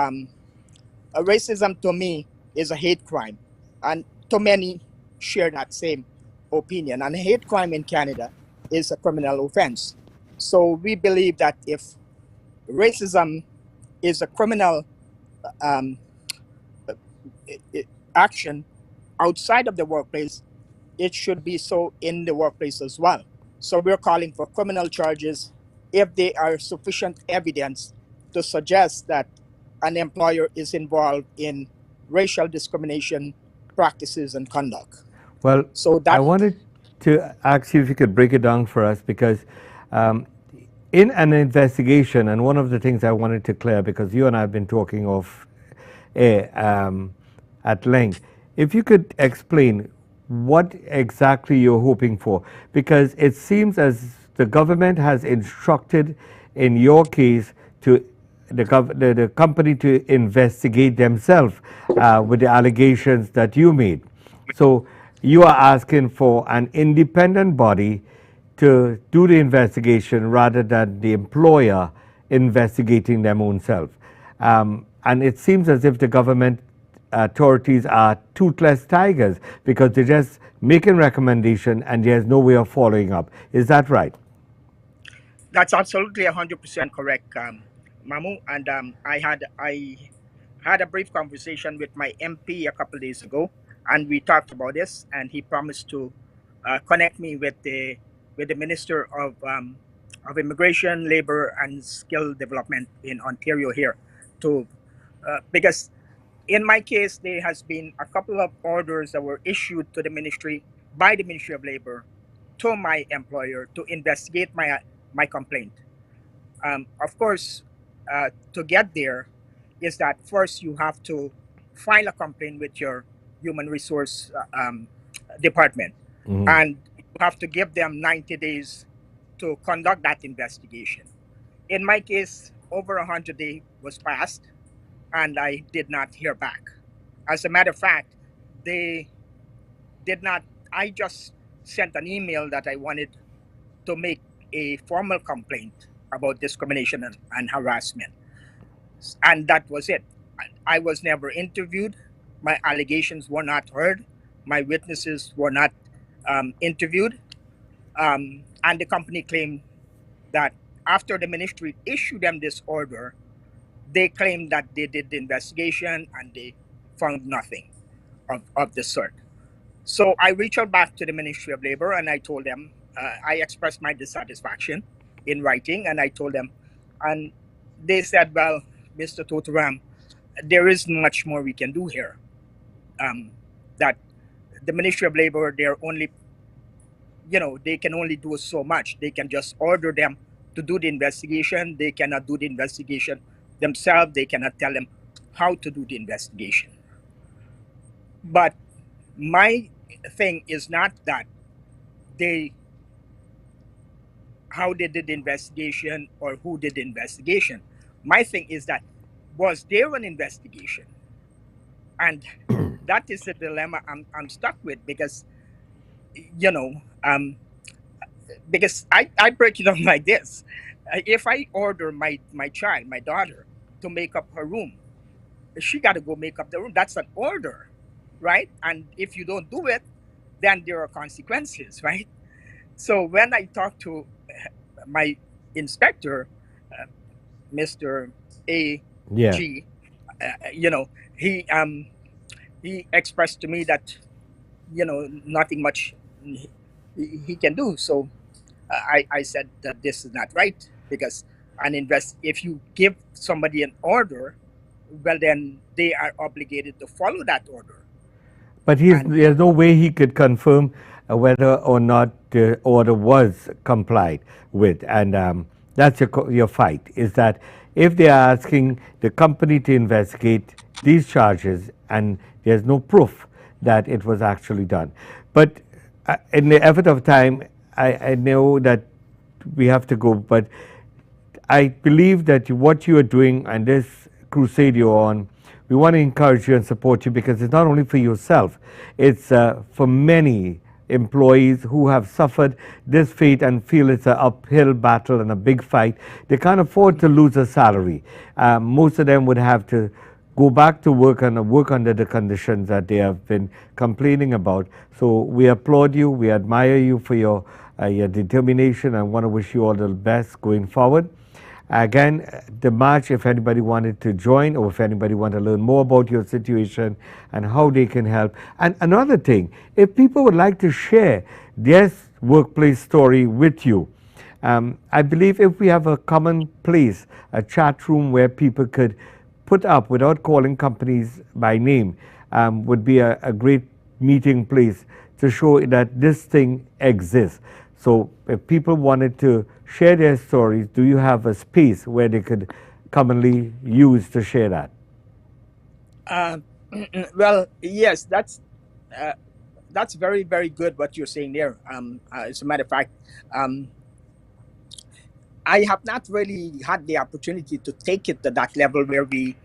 racism to me is a hate crime. And to many share that same opinion. And a hate crime in Canada is a criminal offense. So we believe that if racism is a criminal action outside of the workplace, it should be so in the workplace as well. So we're calling for criminal charges if there are sufficient evidence to suggest that an employer is involved in racial discrimination practices and conduct. Well, so that I wanted to ask you if you could break it down for us, because in an investigation, and one of the things I wanted to clear, because you and I have been talking of at length, if you could explain what exactly you're hoping for, because it seems as the government has instructed, in your case, to the company to investigate themselves with the allegations that you made. So you are asking for an independent body to do the investigation rather than the employer investigating them own self. And it seems as if the government authorities are toothless tigers, because they're just making recommendation and there's no way of following up. Is that right? That's absolutely 100% correct, Mamu. And I had a brief conversation with my MP a couple of days ago, and we talked about this, and he promised to connect me with the Minister of Immigration, Labor and Skill Development in Ontario here, to because in my case there has been a couple of orders that were issued to the ministry by the Ministry of Labor to my employer to investigate my complaint. Of course, to get there is that first you have to file a complaint with your human resource department, and you have to give them 90 days to conduct that investigation. In my case, over 100 days was passed, and I did not hear back. As a matter of fact, they did not. I just sent an email that I wanted to make a formal complaint about discrimination and harassment, and that was it. I was never interviewed. My allegations were not heard. My witnesses were not interviewed, and the company claimed that after the ministry issued them this order, they claimed that they did the investigation and they found nothing of the sort. So I reached out back to the Ministry of Labor and I told them, I expressed my dissatisfaction in writing, and I told them, and they said, well, Mr. Totaram, there isn't much more we can do here. That the Ministry of Labor, they're only, they can only do so much. They can just order them to do the investigation. They cannot do the investigation themselves. They cannot tell them how to do the investigation. But my thing is not that how they did the investigation or who did the investigation. My thing is that, was there an investigation? And that is the dilemma I'm stuck with, because, because I break it down like this. If I order my child, my daughter, to make up her room, she got to go make up the room. That's an order, right? And if you don't do it, then there are consequences, right? So when I talk to my inspector, Mr. A.G., he expressed to me that, nothing much he can do. So I said that this is not right, because and invest. If you give somebody an order, well, then they are obligated to follow that order. But there's no way he could confirm whether or not the order was complied with. And that's your fight, is that if they are asking the company to investigate these charges and there's no proof that it was actually done. But in the effort of time, I know that we have to go, but I believe that what you are doing and this crusade you're on, we want to encourage you and support you, because it's not only for yourself, it's for many employees who have suffered this fate and feel it's an uphill battle and a big fight. They can't afford to lose a salary. Most of them would have to go back to work and work under the conditions that they have been complaining about. So we applaud you, we admire you for your determination, and want to wish you all the best going forward. Again, the march, if anybody wanted to join, or if anybody wanted to learn more about your situation and how they can help. And another thing, if people would like to share their workplace story with you, I believe if we have a common place, a chat room where people could put up, without calling companies by name, would be a great meeting place to show that this thing exists. So if people wanted to share their stories, do you have a space where they could commonly use to share that? Well, yes, that's very, very good what you're saying there. As a matter of fact, I have not really had the opportunity to take it to that level where we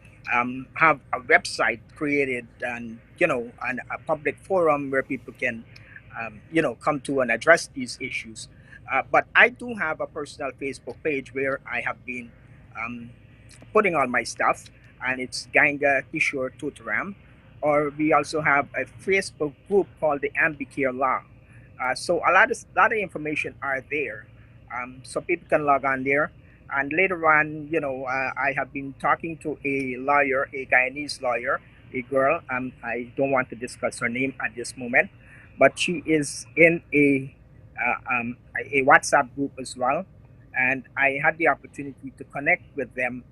have a website created and, and a public forum where people can, come to and address these issues. But I do have a personal Facebook page where I have been putting on my stuff, and it's Ganga Kishore Tutoram. Or we also have a Facebook group called the Ambicare Law. So a lot of information are there. So people can log on there. And later on, I have been talking to a lawyer, a Guyanese lawyer, a girl. I don't want to discuss her name at this moment, but she is in a WhatsApp group as well. And I had the opportunity to connect with them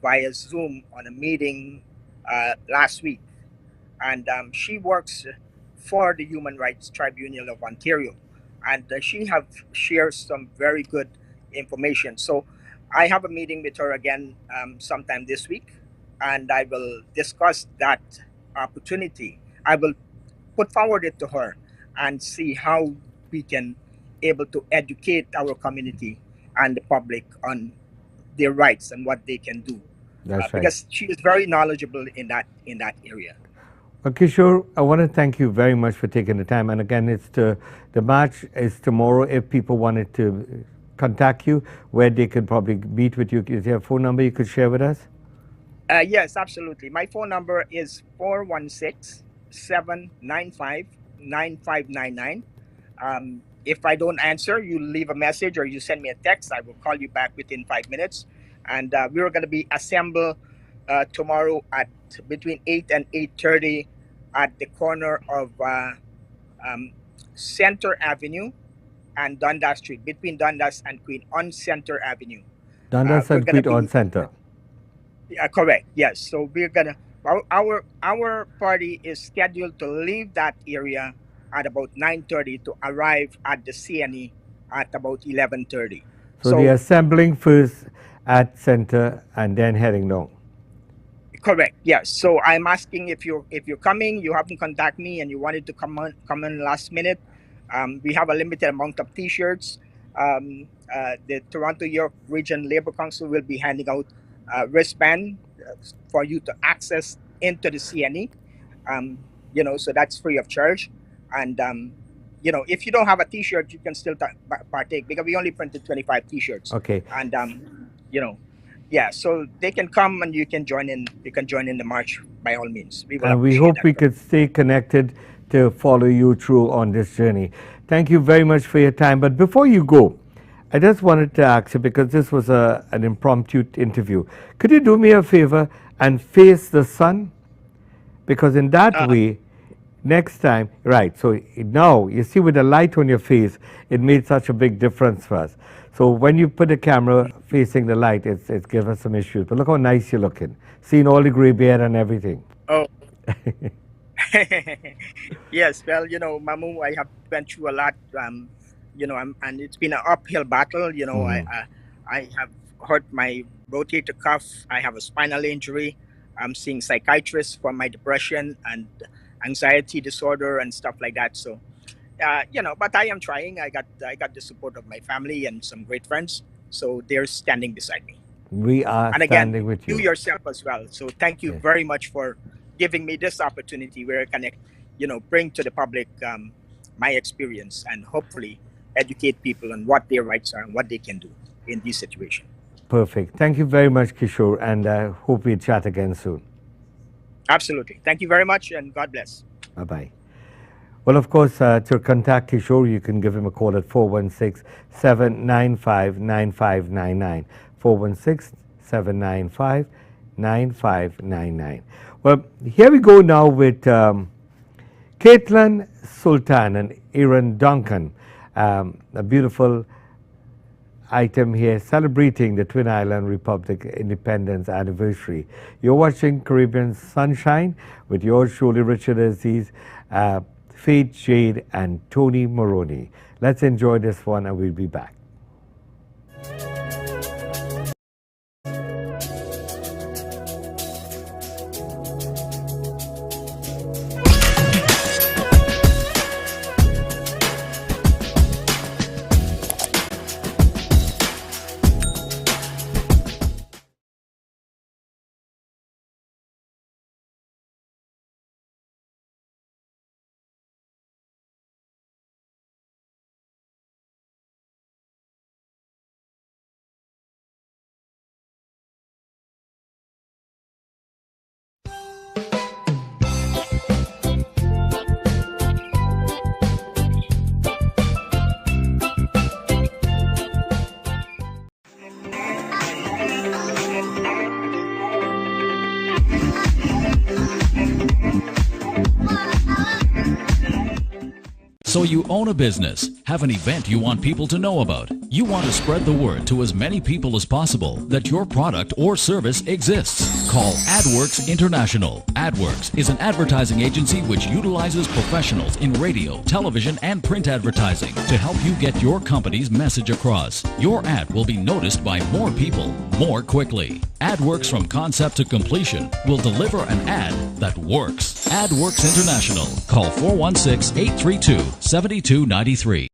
via Zoom on a meeting last week. And she works for the Human Rights Tribunal of Ontario. And she have shared some very good information. So I have a meeting with her again sometime this week, and I will discuss that opportunity. I will put forward it to her and see how we can able to educate our community and the public on their rights and what they can do. That's right. Because she is very knowledgeable in that area. Well, Kishore, I want to thank you very much for taking the time. And again, the march is tomorrow. If people wanted to contact you, where they could probably meet with you, is there a phone number you could share with us? Yes, absolutely. My phone number is 416-795-9599. If I don't answer, you leave a message or you send me a text. I will call you back within 5 minutes. And we're going to be assembled tomorrow at between 8 and 8:30 at the corner of Center Avenue and Dundas Street, between Dundas and Queen on Center Avenue. Dundas and Queen on Center. Correct. Yes. So we're gonna our party is scheduled to leave that area at about 9:30 to arrive at the CNE at about 11:30. So they're assembling first at Center and then heading down. Correct. Yes. So I'm asking if you're coming, you haven't contacted me, and you wanted to come in last minute. We have a limited amount of T-shirts. The Toronto York Region Labor Council will be handing out wristband for you to access into the CNE. So that's free of charge. And if you don't have a T-shirt, you can still partake, because we only printed 25 T-shirts. Okay. And yeah, so they can come and you can join in. You can join in the march by all means. And we hope we could stay connected to follow you through on this journey. Thank you very much for your time. But before you go, I just wanted to ask you, because this was an impromptu interview, could you do me a favor and face the sun? Because in that way, next time, right, so now you see with the light on your face, it made such a big difference for us. So when you put the camera facing the light, it's given us some issues. But look how nice you're looking. Seeing all the gray beard and everything. Oh. Yes, well, Mamu, I have went through a lot, and it's been an uphill battle. I have hurt my rotator cuff. I have a spinal injury. I'm seeing psychiatrists for my depression and anxiety disorder and stuff like that. So, but I am trying. I got the support of my family and some great friends. So they're standing beside me. We are and again, standing with you. You yourself as well. So thank you very much for giving me this opportunity where I can, bring to the public my experience and hopefully educate people on what their rights are and what they can do in this situation. Perfect. Thank you very much, Kishore, and hope we chat again soon. Absolutely. Thank you very much, and God bless. Bye-bye. Well, of course, to contact Kishore, you can give him a call at 416-795-9599. 416-795-9599. Well, here we go now with Caitlin Sultan and Aaron Duncan, a beautiful item here celebrating the Twin Island Republic Independence Anniversary. You're watching Caribbean Sunshine with yours truly, Richard Aziz, Faith Jade, and Tony Maroney. Let's enjoy this one and we'll be back. So you own a business, have an event you want people to know about. You want to spread the word to as many people as possible that your product or service exists. Call AdWorks International. AdWorks is an advertising agency which utilizes professionals in radio, television, and print advertising to help you get your company's message across. Your ad will be noticed by more people more quickly. AdWorks from concept to completion will deliver an ad that works. AdWorks International. Call 416-832-7293.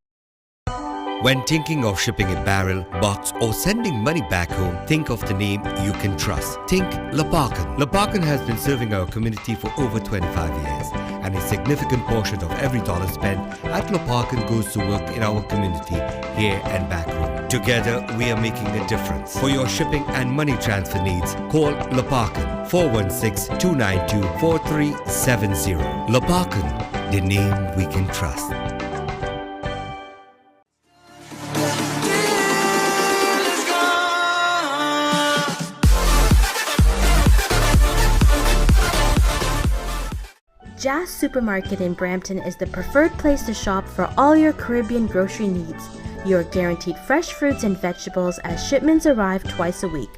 When thinking of shipping a barrel, box, or sending money back home, think of the name you can trust. Think Laparcan. Laparcan has been serving our community for over 25 years, and a significant portion of every dollar spent at Laparcan goes to work in our community here and back home. Together, we are making a difference. For your shipping and money transfer needs, call Laparcan 416-292-4370. Laparcan, the name we can trust. Jazz Supermarket in Brampton is the preferred place to shop for all your Caribbean grocery needs. You're guaranteed fresh fruits and vegetables as shipments arrive twice a week.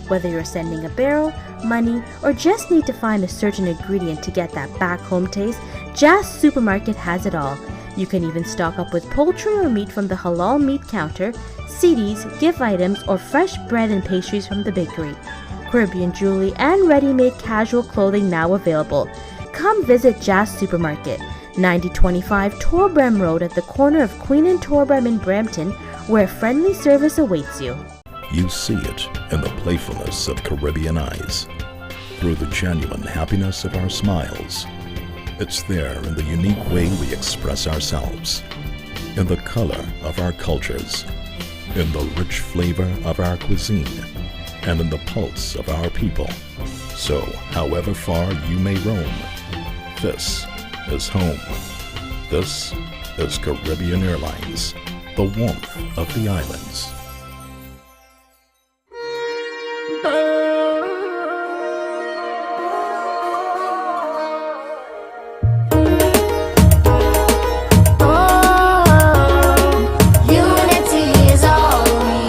Whether you're sending a barrel, money, or just need to find a certain ingredient to get that back home taste, Jazz Supermarket has it all. You can even stock up with poultry or meat from the halal meat counter, CDs, gift items, or fresh bread and pastries from the bakery. Caribbean jewelry and ready-made casual clothing now available. Come visit Jazz Supermarket, 9025 Torbram Road at the corner of Queen and Torbram in Brampton, where friendly service awaits you. You see it in the playfulness of Caribbean eyes, through the genuine happiness of our smiles. It's there in the unique way we express ourselves, in the color of our cultures, in the rich flavor of our cuisine, and in the pulse of our people. So, however far you may roam, this is home. This is Caribbean Airlines, the warmth of the islands. Unity is all we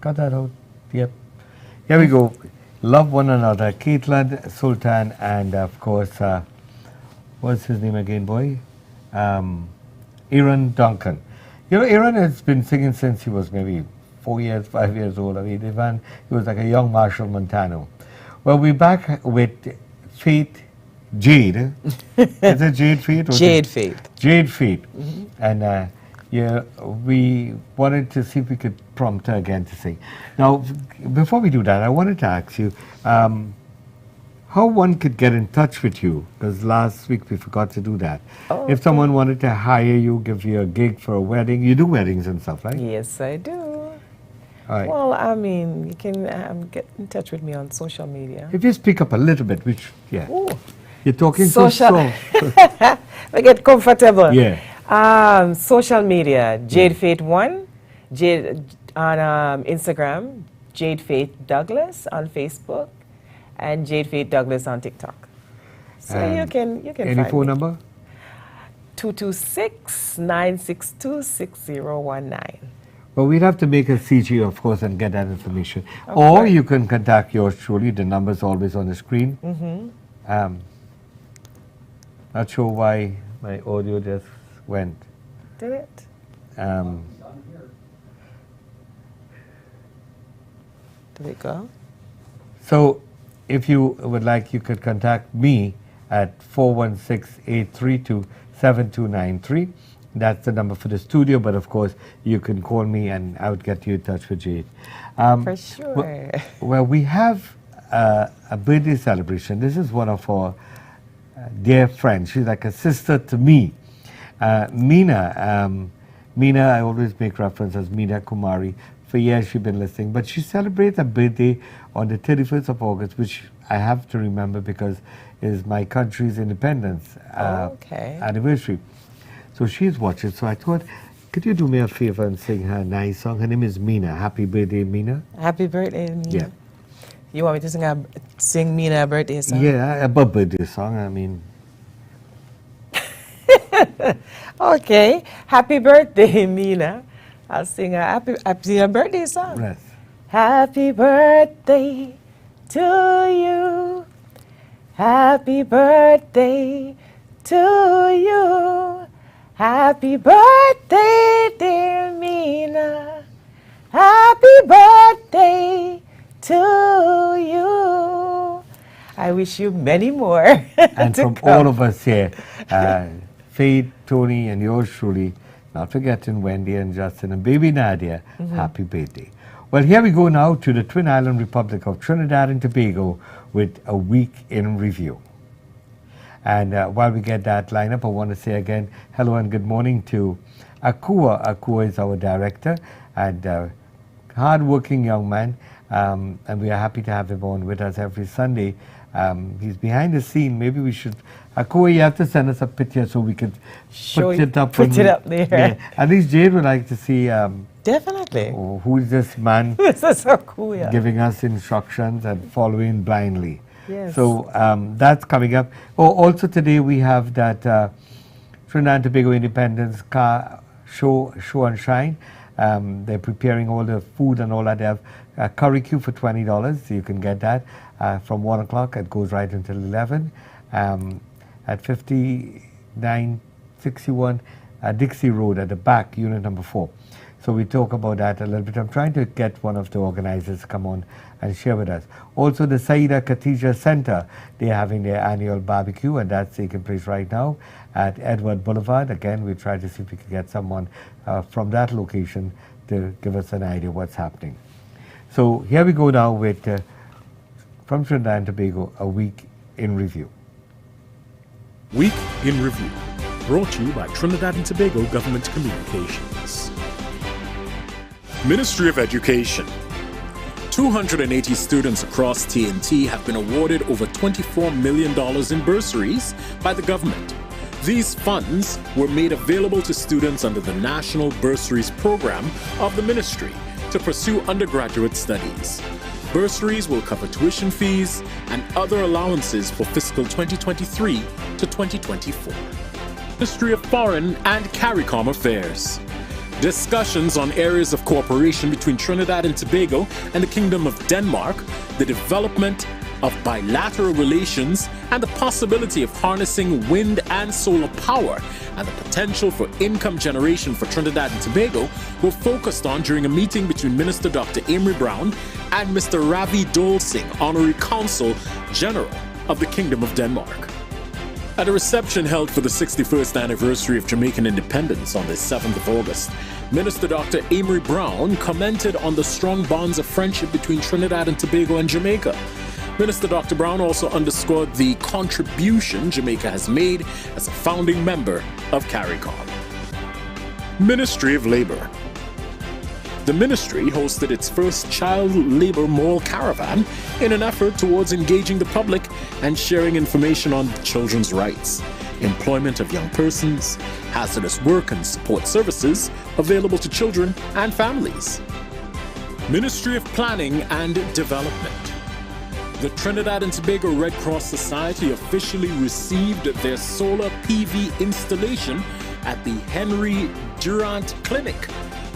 Cut that out. Yep. Here we go. Love one another. Caitlin, Sultan, and of course, what's his name again, boy? Aaron Duncan. You know, Aaron has been singing since he was maybe 4 years, 5 years old. I mean, he was like a young Marshall Montano. Well, we're back with Faith Jade. Is it Jade Faith? Jade Faith. Jade Faith. And yeah, we wanted to see if we could prompt her again to sing. Now, before we do that, I wanted to ask you how one could get in touch with you, because last week we forgot to do that. Oh, if someone wanted to hire you, give you a gig for a wedding, you do weddings and stuff, right? Yes, I do. All right. Well, I mean, you can get in touch with me on social media. If you speak up a little bit, which, yeah. Ooh. You're talking so slow. I get comfortable. Yeah. Social media, Jade Faith 1, Jade on Instagram, Jade Faith Douglas on Facebook, and Jade Faith Douglas on TikTok. So you can any find phone me. number? 226-962-6019. Well, we'd have to make a CG, of course, and get that information. Of Or course. you can contact yours truly. The number's always on the screen. Not sure why my audio just went. Did it? Um, Did it go? So, if you would like, you could contact me at 416-832-7293. That's the number for the studio, but of course, you can call me and I would get you in touch with Jade. For sure. Well, we have a birthday celebration. This is one of our dear friends. She's like a sister to me. Meena. Meena, I always make reference as Meena Kumari. For years she's been listening, but she celebrates her birthday on the 31st of August, which I have to remember because it is my country's independence anniversary. So she's watching. So I thought, could you do me a favor and sing her a nice song? Her name is Meena. Happy birthday, Meena. Happy birthday, Meena. Yeah. You want me to sing Meena a birthday song? Yeah, a birthday song. I mean. Okay. Happy birthday, Meena. I'll sing a happy birthday song. Yes. Happy birthday to you. Happy birthday to you. Happy birthday, dear Meena. Happy birthday to you. I wish you many more. And from all of us here, Faith, Tony, and yours truly, not forgetting Wendy and Justin and baby Nadia, happy birthday. Well, here we go now to the Twin Island Republic of Trinidad and Tobago with a week in review. And while we get that lineup, I want to say again, hello and good morning to Akua. Akua is our director and hard-working young man, and we are happy to have him on with us every Sunday. He's behind the scene. Maybe we should, Akua, you have to send us a picture so we could put it up. Put it up there. Yeah. At least Jade would like to see definitely who is this man This is so cool, yeah. giving us instructions and following blindly. Yes. So that's coming up. Oh, also today we have that Trinidad and Tobago Independence Car Show and Shine. They're preparing all the food and all that. They have a curry queue for $20. So you can get that from 1 o'clock. It goes right until 11 at 5961 Dixie Road at the back, unit number 4. So we talk about that a little bit. I'm trying to get one of the organizers to come on and share with us. Also, the Saida Khatija Center, they're having their annual barbecue, and that's taking place right now at Edward Boulevard. Again, we try to see if we can get someone from that location to give us an idea what's happening. So here we go now with, from Trinidad and Tobago, a week in review. Week in Review, brought to you by Trinidad and Tobago Government Communications. Ministry of Education. 280 students across TNT have been awarded over $24 million in bursaries by the government. These funds were made available to students under the National Bursaries Program of the ministry to pursue undergraduate studies. Bursaries will cover tuition fees and other allowances for fiscal 2023 to 2024. Ministry of Foreign and CARICOM Affairs. discussions on areas of cooperation between Trinidad and Tobago and the Kingdom of Denmark, the development of bilateral relations, and the possibility of harnessing wind and solar power, and the potential for income generation for Trinidad and Tobago were focused on during a meeting between Minister Dr. Amory Brown and Mr. Ravi Dole Singh, Honorary Consul General of the Kingdom of Denmark. At a reception held for the 61st anniversary of Jamaican independence on the 7th of August, Minister Dr. Amory Brown commented on the strong bonds of friendship between Trinidad and Tobago and Jamaica. Minister Dr. Brown also underscored the contribution Jamaica has made as a founding member of CARICOM. Ministry of Labor. The ministry hosted its first child labor mall caravan in an effort towards engaging the public and sharing information on children's rights, employment of young persons, hazardous work and support services available to children and families. Ministry of Planning and Development. The Trinidad and Tobago Red Cross Society officially received their solar PV installation at the Henry Durant Clinic.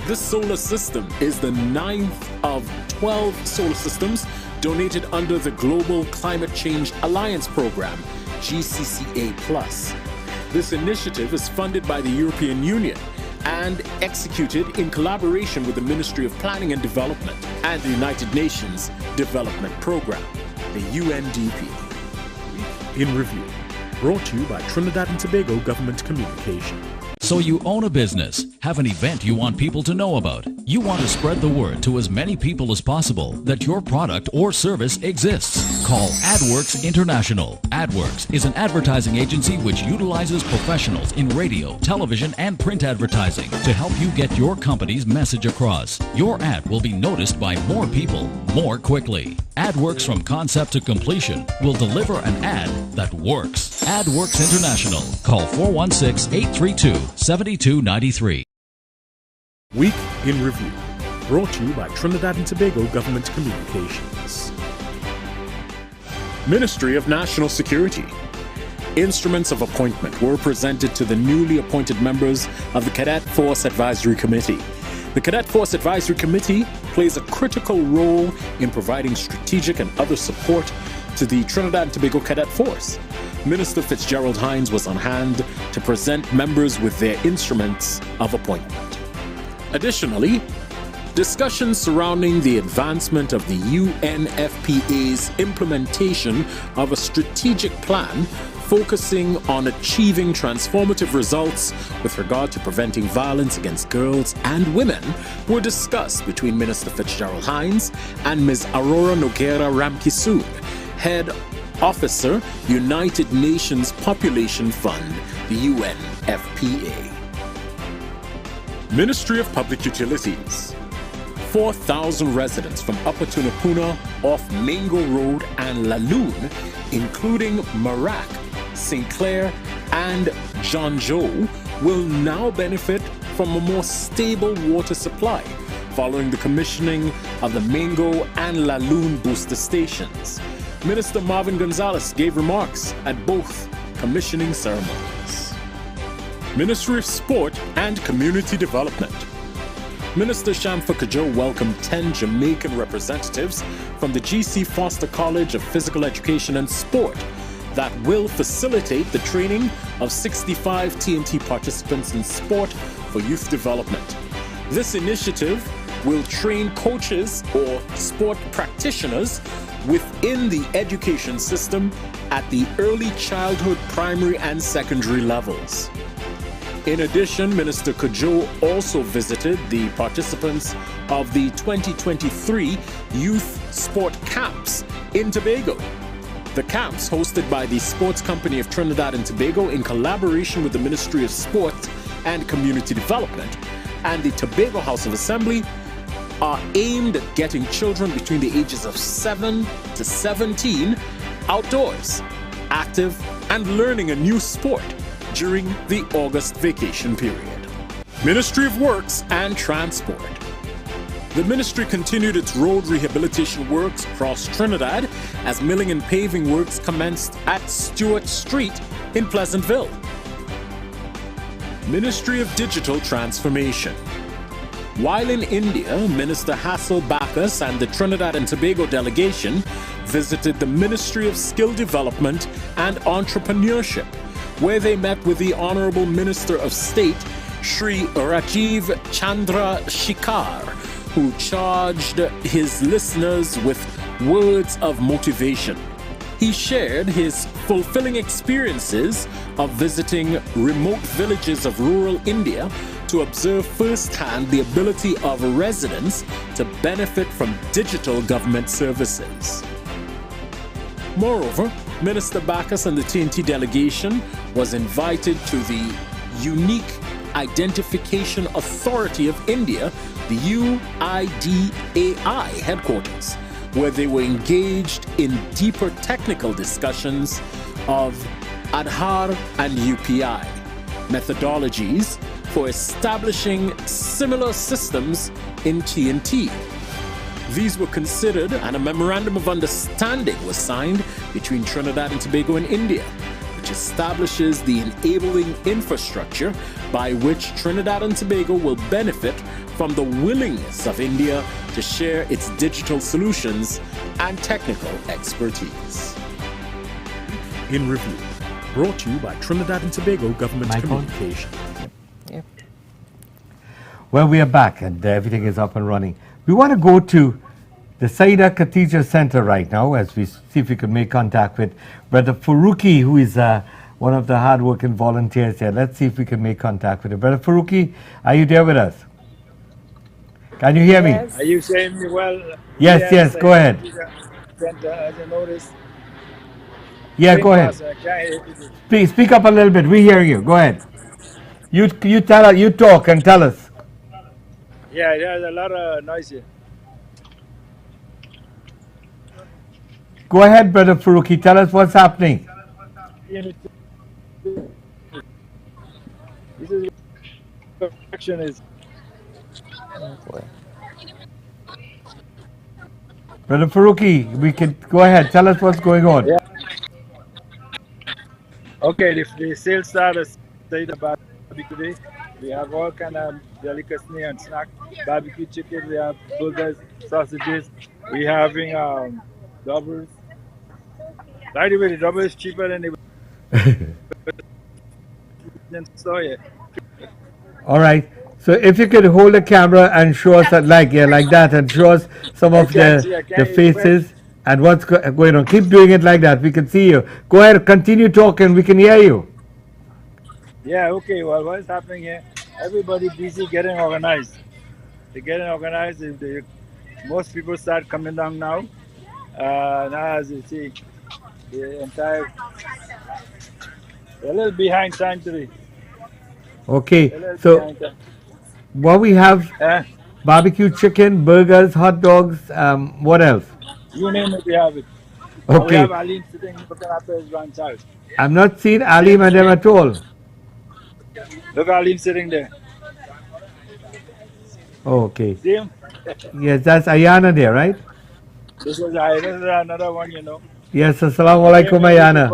This solar system is the 9th of 12 solar systems donated under the Global Climate Change Alliance Program, GCCA+. This initiative is funded by the European Union and executed in collaboration with the Ministry of Planning and Development and the United Nations Development Program, the UNDP. In Review, brought to you by Trinidad and Tobago Government Communication. So you own a business, have an event you want people to know about. You want to spread the word to as many people as possible that your product or service exists. Call AdWorks International. AdWorks is an advertising agency which utilizes professionals in radio, television, and print advertising to help you get your company's message across. Your ad will be noticed by more people more quickly. AdWorks from concept to completion will deliver an ad that works. AdWorks International. Call 416-832-7293. Week in Review, brought to you by Trinidad and Tobago Government Communications. Ministry of National Security. Instruments of appointment were presented to the newly appointed members of the Cadet Force Advisory Committee. The Cadet Force Advisory Committee plays a critical role in providing strategic and other support to the Trinidad and Tobago Cadet Force. Minister Fitzgerald Hines was on hand to present members with their instruments of appointment. Additionally, discussions surrounding the advancement of the UNFPA's implementation of a strategic plan focusing on achieving transformative results with regard to preventing violence against girls and women were discussed between Minister Fitzgerald Hines and Ms. Aurora Noguera Ramkisoon, Head Officer, United Nations Population Fund, the UNFPA. Ministry of Public Utilities. 4,000 residents from Upper Tunapuna off Mango Road and Laloon, including Marak, St. Clair, and Jonjo, will now benefit from a more stable water supply following the commissioning of the Mango and Laloon booster stations. Minister Marvin Gonzalez gave remarks at both commissioning ceremonies. Ministry of Sport and Community Development. Minister Shamfa Kajo welcomed 10 Jamaican representatives from the G.C. Foster College of Physical Education and Sport that will facilitate the training of 65 TNT participants in sport for youth development. This initiative will train coaches or sport practitioners within the education system at the early childhood, primary, and secondary levels. In addition, Minister Kajo also visited the participants of the 2023 Youth Sport Camps in Tobago. The camps, hosted by the Sports Company of Trinidad and Tobago in collaboration with the Ministry of Sport and Community Development and the Tobago House of Assembly, are aimed at getting children between the ages of 7 to 17 outdoors, active, and learning a new sport during the August vacation period. Ministry of Works and Transport. The ministry continued its road rehabilitation works across Trinidad as milling and paving works commenced at Stewart Street in Pleasantville. Ministry of Digital Transformation. While in India, Minister Hassel Bacchus and the Trinidad and Tobago delegation visited the Ministry of Skill Development and Entrepreneurship, where they met with the Honorable Minister of State, Shri Rajiv Chandra Shikhar, who charged his listeners with words of motivation. He shared his fulfilling experiences of visiting remote villages of rural India to observe firsthand the ability of residents to benefit from digital government services. Moreover, Minister Bacchus and the TNT delegation was invited to the Unique Identification Authority of India, the UIDAI headquarters, where they were engaged in deeper technical discussions of Aadhaar and UPI methodologies for establishing similar systems in TNT. These were considered, and a memorandum of understanding was signed between Trinidad and Tobago and India, which establishes the enabling infrastructure by which Trinidad and Tobago will benefit from the willingness of India to share its digital solutions and technical expertise. In Review, brought to you by Trinidad and Tobago Government Communication. Yep. Well, we are back and everything is up and running. We want to go to the Saida Khatija Center right now as we see if we can make contact with Brother Faruqi, who is one of the hard-working volunteers here. Let's see if we can make contact with him. Brother Faruqi, are you there with us? Can you hear me? Are you saying me well? Yes, go ahead. As you notice. Yeah, go ahead. Speak up a little bit. We hear you. Go ahead. You talk and tell us. Yeah, there's a lot of noise here. Go ahead, Brother Faruqi. Tell us what's happening. This is action is. Brother Faruqi, we can go ahead. Tell us what's going on. Yeah. Okay, the sales started about today. We have all kind of delicacy and snack, barbecue chicken. We have burgers, sausages. We having doubles. By the way, the double is cheaper than the store. All right. So if you could hold the camera and show us that, like that, and show us some of the faces and what's going on. Keep doing it like that. We can see you. Go ahead, continue talking. We can hear you. Yeah, okay. Well, what's happening here? Everybody busy getting organized. They're getting organized. Most people start coming down now. Now, as you see, the entire... They're a little behind time today. Okay, so what we have, barbecue chicken, burgers, hot dogs, what else? You name it, we have it. Okay. We have Alim sitting looking after his grandchild. I'm not seeing Alim and them at all. Look, Alim sitting there. Oh, okay. See him? Yes, that's Ayana there, right? This is another one, you know. Yes, assalamu alaikum, Ayana.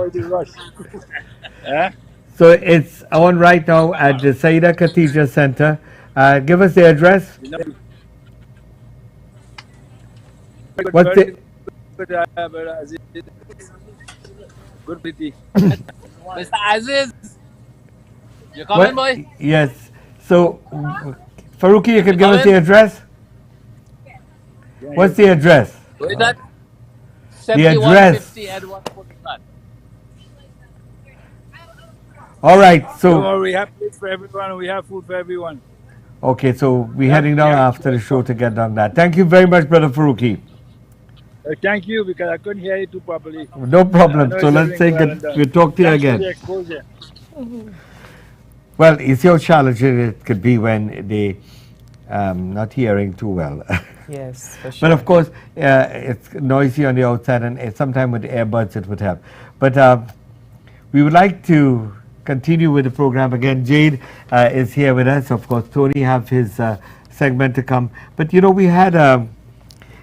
So it's on right now at the Saida Khatija Center. Give us the address. What's the... Good pretty. Mr. Aziz, you coming, boy? Yes. So, Faruqi, you can give us the address? What's the address? What is that? The address. 7150 Edward Boulevard. All right, so... Don't worry, we have food for everyone. We have food for everyone. Okay, so we're heading down after the show to get on that. Thank you very much, Brother Faruqi. Thank you, because I couldn't hear you too properly. No problem. So let's say we'll talk to you again. Well, it's your challenging it could be when they not hearing too well. Yes, for sure. But of course, it's noisy on the outside, and sometimes with the earbuds it would help. But we would like to continue with the program again. Jade is here with us. Of course, Tony have his segment to come. But you know, we had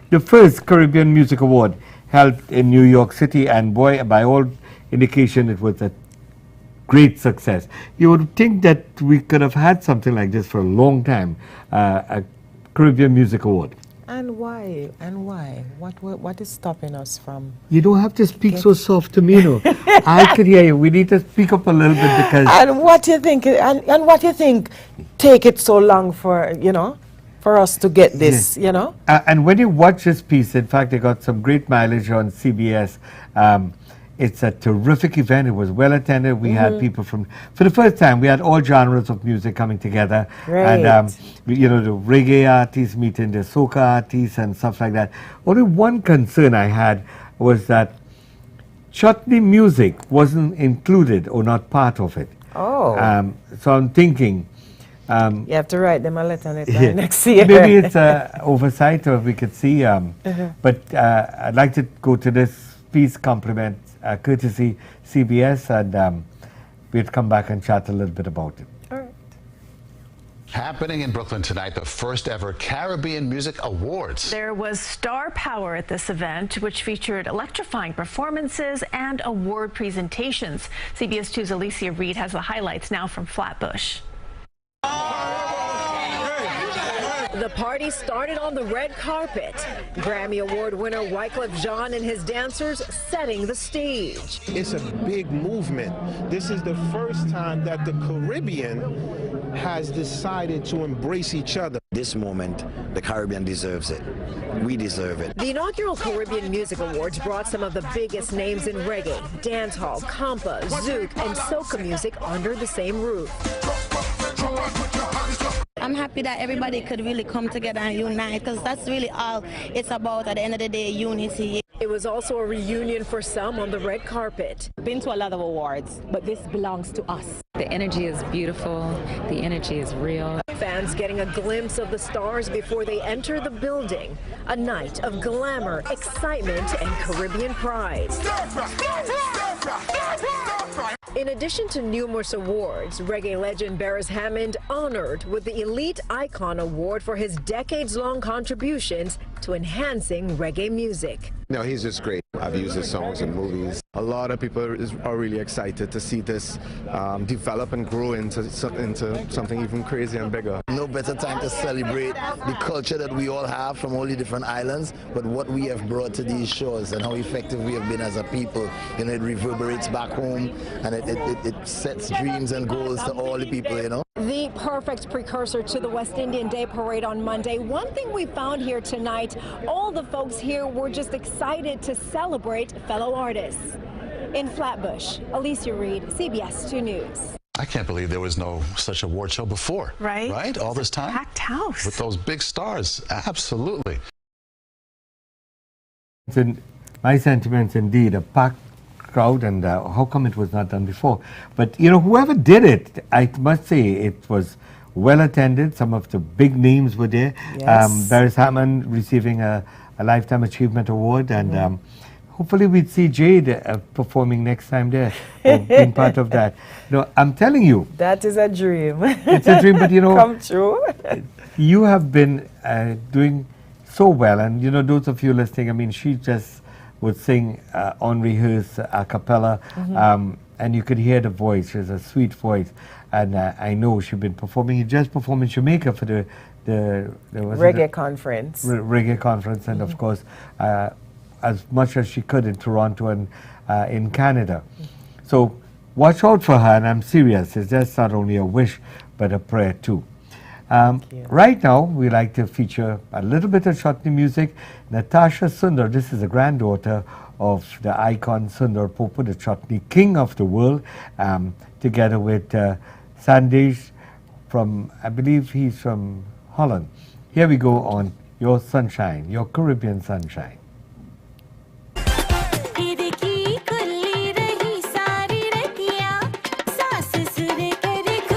the first Caribbean Music Award held in New York City, and boy, by all indication, it was a great success. You would think that we could have had something like this for a long time. A Caribbean Music Award. And why? And why? What is stopping us from? You don't have to speak so soft to me, no. I could hear you. We need to speak up a little bit because. And what you think? And what you think? Take it so long for for us to get this, And when you watch this piece, in fact, it got some great mileage on CBS. It's a terrific event. It was well attended. We had people for the first time, we had all genres of music coming together. Right. And, the reggae artists meeting the soca artists and stuff like that. Only one concern I had was that chutney music wasn't included or not part of it. Oh. So I'm thinking. You have to write them a letter on it next year. Maybe it's an oversight, or we could see. But I'd like to go to this piece, compliment, courtesy CBS, and we'll come back and chat a little bit about it. All right. Happening in Brooklyn tonight, the first ever Caribbean Music Awards. There was star power at this event, which featured electrifying performances and award presentations. CBS 2's Alicia Reed has the highlights now from Flatbush. The party started on the red carpet. Grammy Award winner Wyclef Jean and his dancers setting the stage. It's a big movement. This is the first time that the Caribbean has decided to embrace each other. This moment, the Caribbean deserves it. We deserve it. The inaugural Caribbean Music Awards brought some of the biggest names in reggae, dancehall, compa, zouk, and soca music under the same roof. I'm happy that everybody could really come together and unite, because that's really all it's about at the end of the day, unity. It was also a reunion for some on the red carpet. Been to a lot of awards, but this belongs to us. The energy is beautiful. The energy is real. Fans getting a glimpse of the stars before they enter the building. A night of glamour, excitement, and Caribbean pride. In addition to numerous awards, reggae legend Beres Hammond honored with the Elite Icon Award for his decades-long contributions to enhancing reggae music. No, he's just great. I've used his songs in movies. A lot of people are really excited to see this develop and grow into something even crazier and bigger. No better time to celebrate the culture that we all have from all the different islands, but what we have brought to these shores and how effective we have been as a people. You know, it reverberates back home, and it sets dreams and goals to all the people, you know. The perfect precursor to the West Indian Day Parade on Monday. One thing we found here tonight, all the folks here were just excited to celebrate fellow artists. In Flatbush, Alicia Reed, CBS 2 News. I can't believe there was no such award show before. Right? Right? All this time? Packed house. With those big stars. Absolutely. My sentiments, indeed, a packed crowd, and how come it was not done before? But, you know, whoever did it, I must say it was well attended. Some of the big names were there. Yes. Beres Hammond receiving a Lifetime Achievement Award, and hopefully we'd see Jade performing next time there, being part of that. No, I'm telling you. That is a dream. It's a dream, but you know. Come true. You have been doing so well, and you know, those of you listening, I mean, she just would sing unrehearsed a cappella, and you could hear the voice. She has a sweet voice, and I know she's been performing. You just performed in Jamaica for the reggae conference. Reggae conference, and of course, as much as she could in Toronto and in Canada. So watch out for her, and I'm serious. It's just not only a wish, but a prayer too. Right now, we like to feature a little bit of chutney music. Natasha Sundar, this is a granddaughter of the icon Sundar Popo, the chutney king of the world, together with Sandesh from, I believe he's from Holland. Here we go on Your Sunshine, Your Caribbean Sunshine. सास सुर कर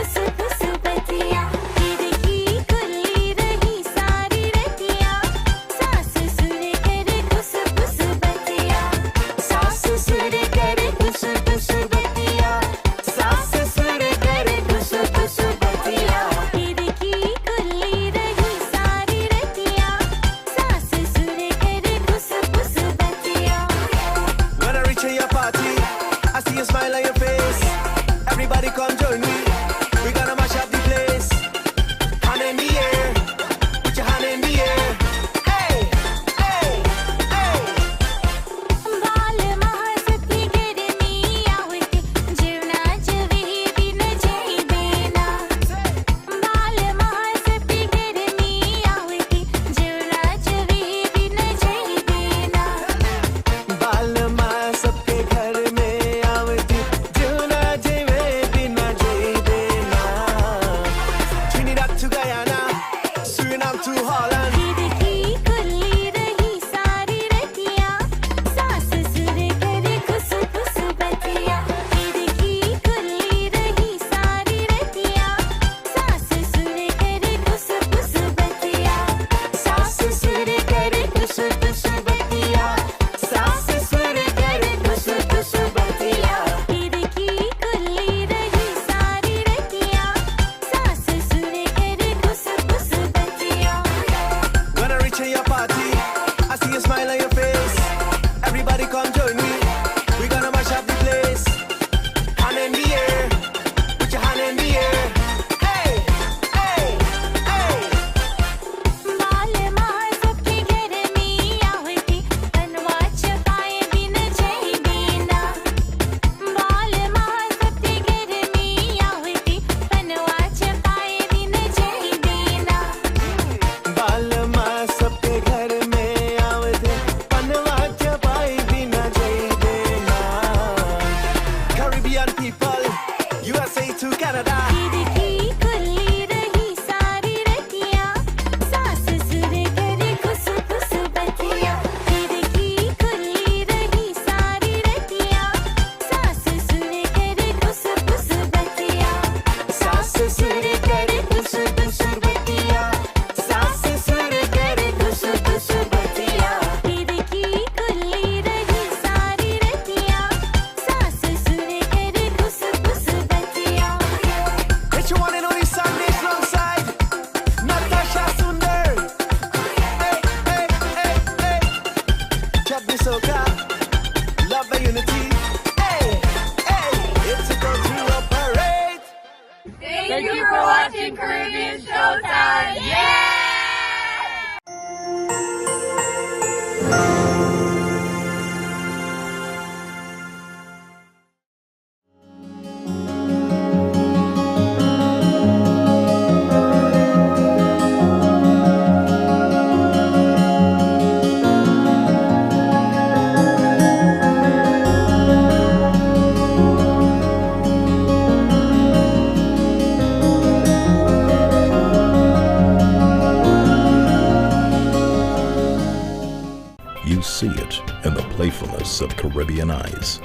see it in the playfulness of Caribbean eyes,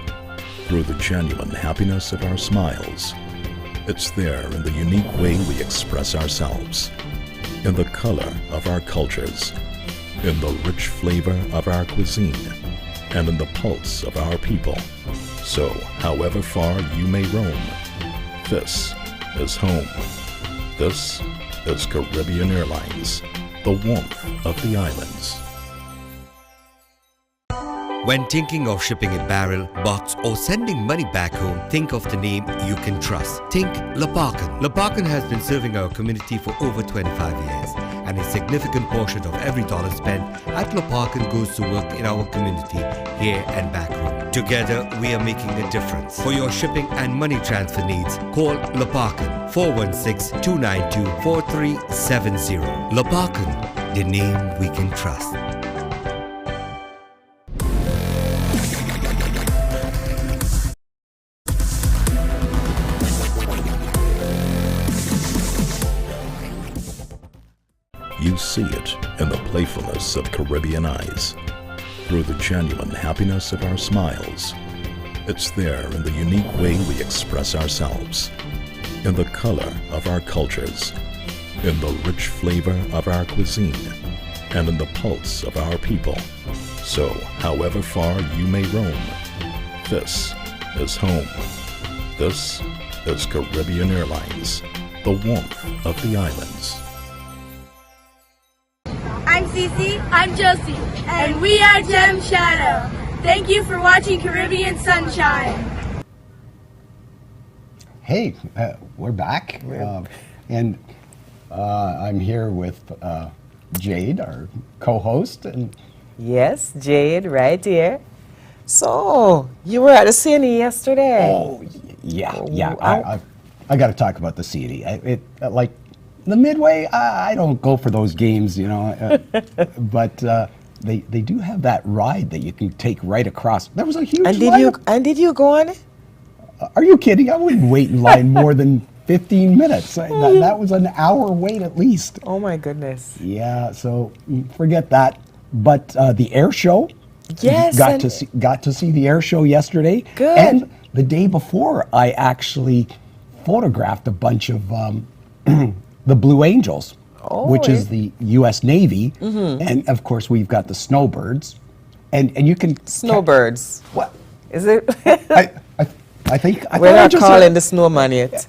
through the genuine happiness of our smiles. It's there in the unique way we express ourselves, in the color of our cultures, in the rich flavor of our cuisine, and in the pulse of our people. So, however far you may roam, this is home. This is Caribbean Airlines, the warmth of the islands. When thinking of shipping a barrel, box, or sending money back home, think of the name you can trust. Think Laparcan. Laparcan has been serving our community for over 25 years, and a significant portion of every dollar spent at Laparcan goes to work in our community, here and back home. Together, we are making a difference. For your shipping and money transfer needs, call Laparcan 416-292-4370. Laparcan, the name we can trust. You see it in the playfulness of Caribbean eyes, through the genuine happiness of our smiles. It's there in the unique way we express ourselves, in the color of our cultures, in the rich flavor of our cuisine, and in the pulse of our people. So, however far you may roam, this is home. This is Caribbean Airlines, the warmth of the islands. I'm Cece. I'm Josie. And we are Gem Shadow. Thank you for watching Caribbean Sunshine. Hey, we're back. And I'm here with Jade, our co-host. And yes, Jade, right here. So, you were at the CNE yesterday. Oh, yeah. I got to talk about the CNE. Like, the Midway, I don't go for those games, you know, but they do have that ride that you can take right across. There was a huge line. And did you go on it? Are you kidding? I wouldn't wait in line more than 15 minutes. That was an hour wait at least. Oh my goodness. Yeah, so forget that. But the air show, yes, got to see the air show yesterday. Good. And the day before, I actually photographed a bunch of the Blue Angels, which is the U.S. Navy, and of course we've got the snowbirds, and you can snowbirds. What is it? I think we're not calling the snowman yet.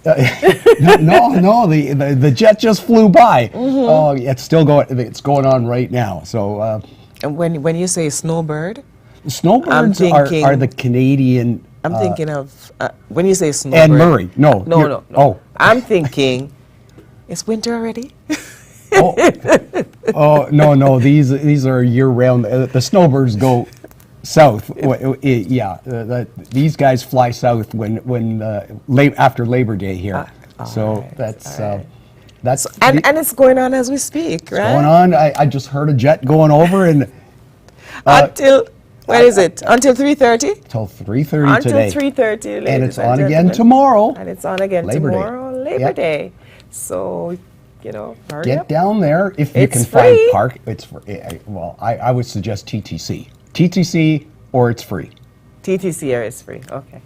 No, the jet just flew by. Oh, it's still going. It's going on right now. So, and when you say snowbird, snowbirds are the Canadian. I'm thinking of when you say snowbird. Anne Murray. No. Oh, I'm thinking. It's winter already? No. These are year-round. The snowbirds go south. These guys fly south when after Labor Day here. So that's and it's going on as we speak, right? Going on. I just heard a jet going over and until when is it? Until 3:30? Till 3:30 today. Until 3:30, and it's on again tomorrow. And it's on again tomorrow, Labor Day. So, hurry get up. down there if you can free. find park. It's free. Well, I would suggest TTC, or it's free. TTC or it's free. Okay.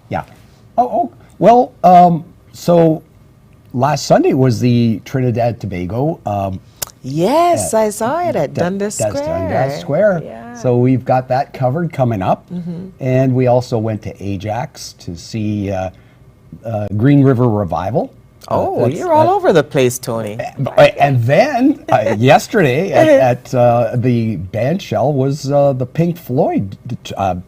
Yeah. Well. So last Sunday was the Trinidad Tobago. Yes, I saw it at Dundas Square. Dundas Square. Yeah. So we've got that covered coming up, and we also went to Ajax to see Green River Revival. Oh, you're all over the place, Tony. And then yesterday at the band shell was the Pink Floyd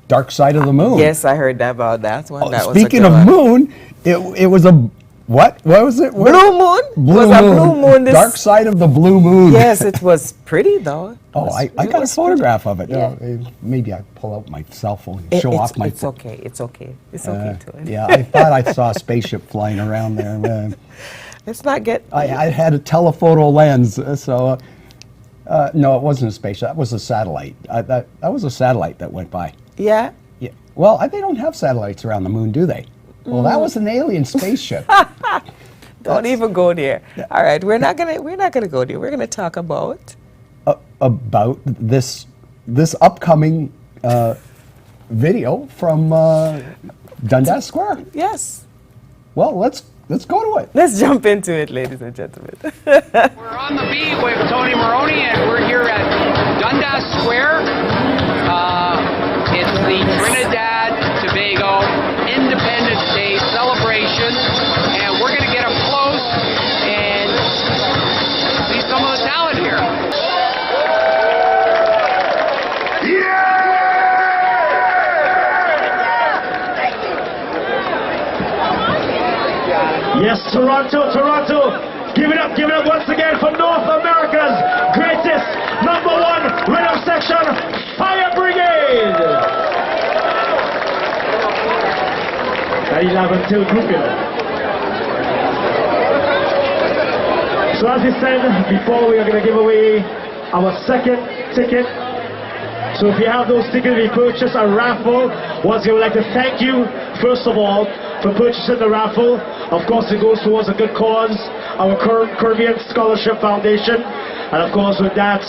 Dark Side of the Moon. Yes, I heard about that one. Speaking of moon, it was a what was it? Blue moon? Blue moon. Dark Side of the Blue Moon. Yes, it was pretty though. I got a photograph of it. Yeah. Maybe I pull out my cell phone and show off my. It's okay. It's okay to it. Yeah, I thought I saw a spaceship flying around there. Man. Let's not get. I had a telephoto lens, so no, it wasn't a spaceship. That was a satellite. That was a satellite that went by. Yeah. Yeah. Well, they don't have satellites around the moon, do they? Well, that was an alien spaceship. Don't even go there. Yeah. All right, we're not gonna go there. We're gonna talk about this this upcoming video from Dundas Square. Yes. Well, let's go to it. Let's jump into it, ladies and gentlemen. We're on the beat with Tony Maroney, and we're here at Dundas Square. It's the Trinidad Tobago Independence Day celebration, and we're going to get up close and see some of the talent here. Yes, Toronto, give it up once again for North America's greatest #1 rhythm section, Fire Brigade! So as he said before, we are going to give away our second ticket. So if you have those tickets, we purchased a raffle. Once again, we'd like to thank you, first of all, for purchasing the raffle. Of course, it goes towards a good cause, our Caribbean Scholarship Foundation. And of course, with that,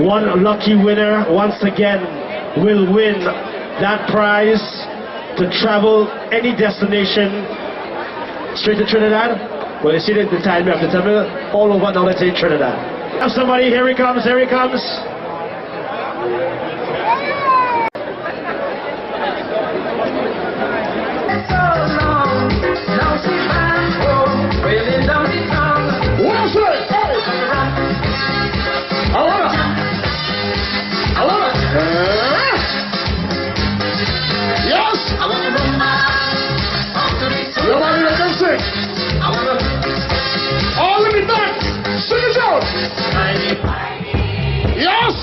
one lucky winner, once again, will win that prize to travel any destination straight to Trinidad. Well, you see the time we have to tell me all over now, let's say Trinidad. Have somebody, here he comes. Yes!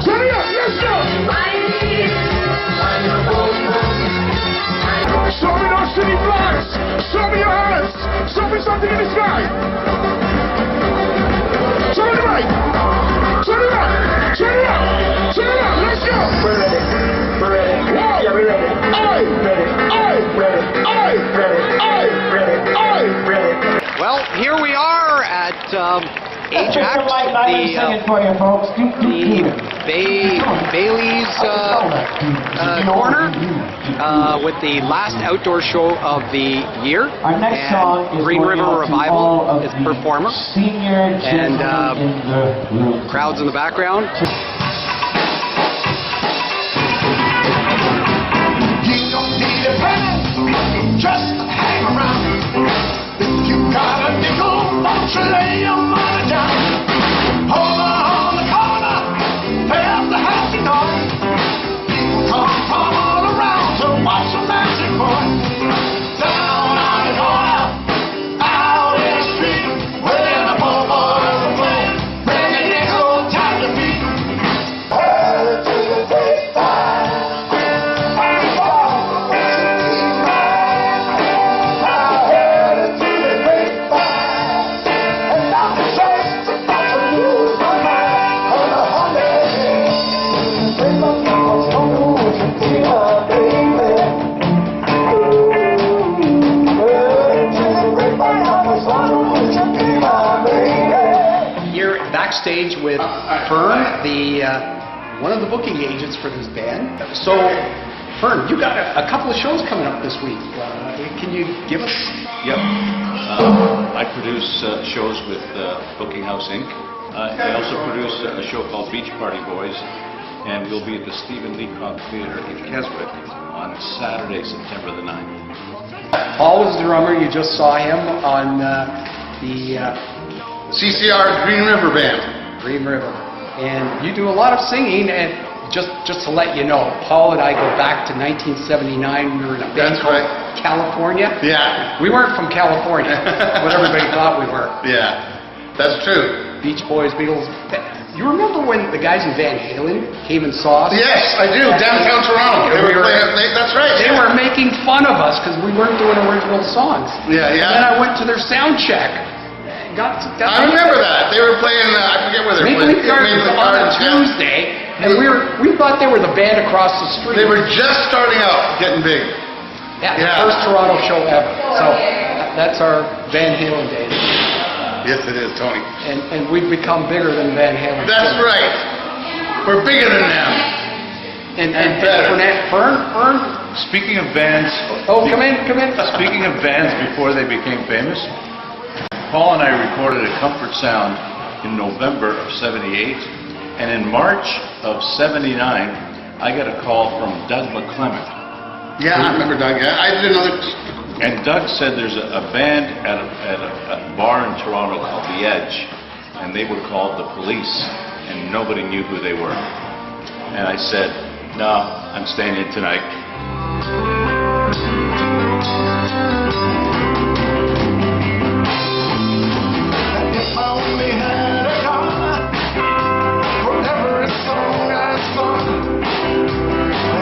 Turn it up, let's go! Show me those city flags! Show me your hands! Show me something in the sky! Turn it right! Turn it up! Turn it up! Turn it up! Let's go! We're ready. We're ready. Yeah, we're ready. Aye! Ready. Aye! Ready. Aye! Ready. Aye! Ready. Aye! Ready. Well, here we are at Ajax, Bailey's corner with the last outdoor show of the year. And Green River Revival is the performer. And crowds in the background. You don't need a friend, just hang around. If you got a nickel, won't you lay your money down? Over on the corner, there's the happy noise. People come from all around to watch the magic boy. Down on the corner, out in the street, where the poor boys are playing. Bring a nickel, tap your feet. Head to the daytime. Backstage with Fern, one of the booking agents for this band. So, Fern, you got a couple of shows coming up this week. Can you give us? Yep. I produce shows with Booking House Inc. I also produce a show called Beach Party Boys, and we'll be at the Stephen Leacock Theatre in Keswick on Saturday, September the 9th. Paul is the drummer. You just saw him on the CCR Green River Band. Green River. And you do a lot of singing, and just to let you know, Paul and I go back to 1979. We were in a band called California. Yeah. We weren't from California, what everybody thought we were. Yeah, that's true. Beach Boys, Beatles. You remember when the guys in Van Halen came and saw us? Yes, I do. Downtown Toronto. They were playing, that's right. They were making fun of us because we weren't doing original songs. Yeah, yeah. And then I went to their sound check. I remember that. They were playing, I forget where they were playing. Maple Leaf Gardens on a Tuesday, and we thought they were the band across the street. They were just starting out, getting big. Yeah, first Toronto show ever. So that's our Van Halen days. Yes, it is, Tony. And we've become bigger than Van Halen. That's right. We're bigger than them. And Fern? Speaking of bands... Oh, come in. Speaking of bands before they became famous, Paul and I recorded a Comfort Sound in November of '78, and in March of '79, I got a call from Doug McClement. Yeah, I remember Doug. Yeah, I did another... And Doug said there's a band at a bar in Toronto called The Edge, and they were called The Police, and nobody knew who they were. And I said, no, I'm staying in tonight. If I only had a car for every song I sung,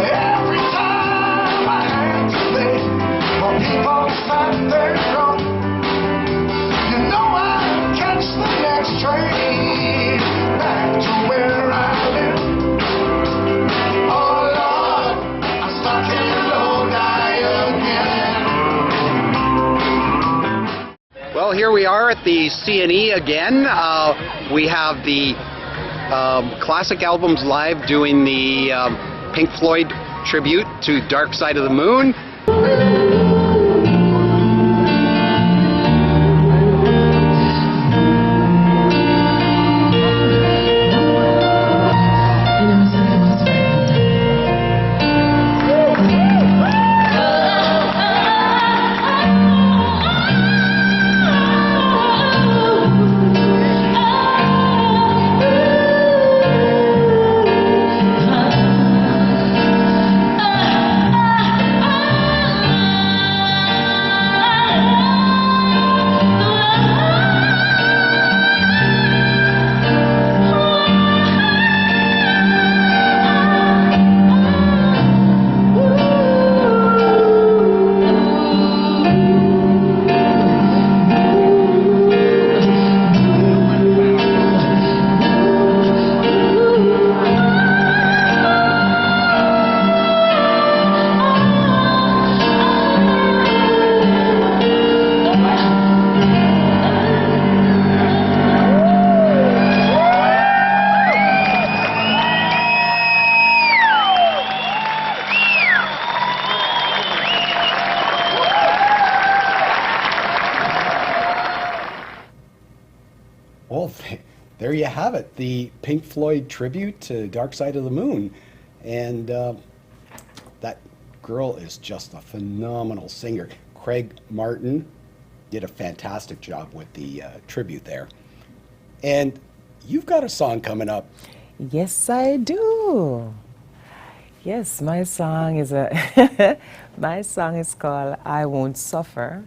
every time I had to play for people sat there drunk, you know I'd catch the next train back to where I live. Oh Lord, I'm stuck in Lodi again. Well, here we are at the CNE again. We have the Classic Albums Live doing the Pink Floyd tribute to Dark Side of the Moon. Well, there you have it, the Pink Floyd tribute to Dark Side of the Moon. And that girl is just a phenomenal singer. Craig Martin did a fantastic job with the tribute there. And you've got a song coming up. Yes, I do. Yes, my song is my song is called I Won't Suffer.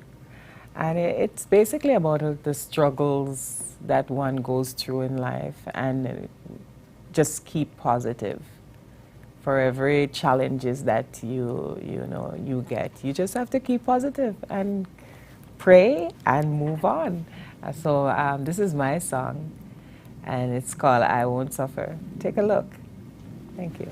And it's basically about the struggles that one goes through in life, and just keep positive. For every challenges that you get, you just have to keep positive and pray and move on. So this is my song, and it's called I Won't Suffer. Take a look. Thank you.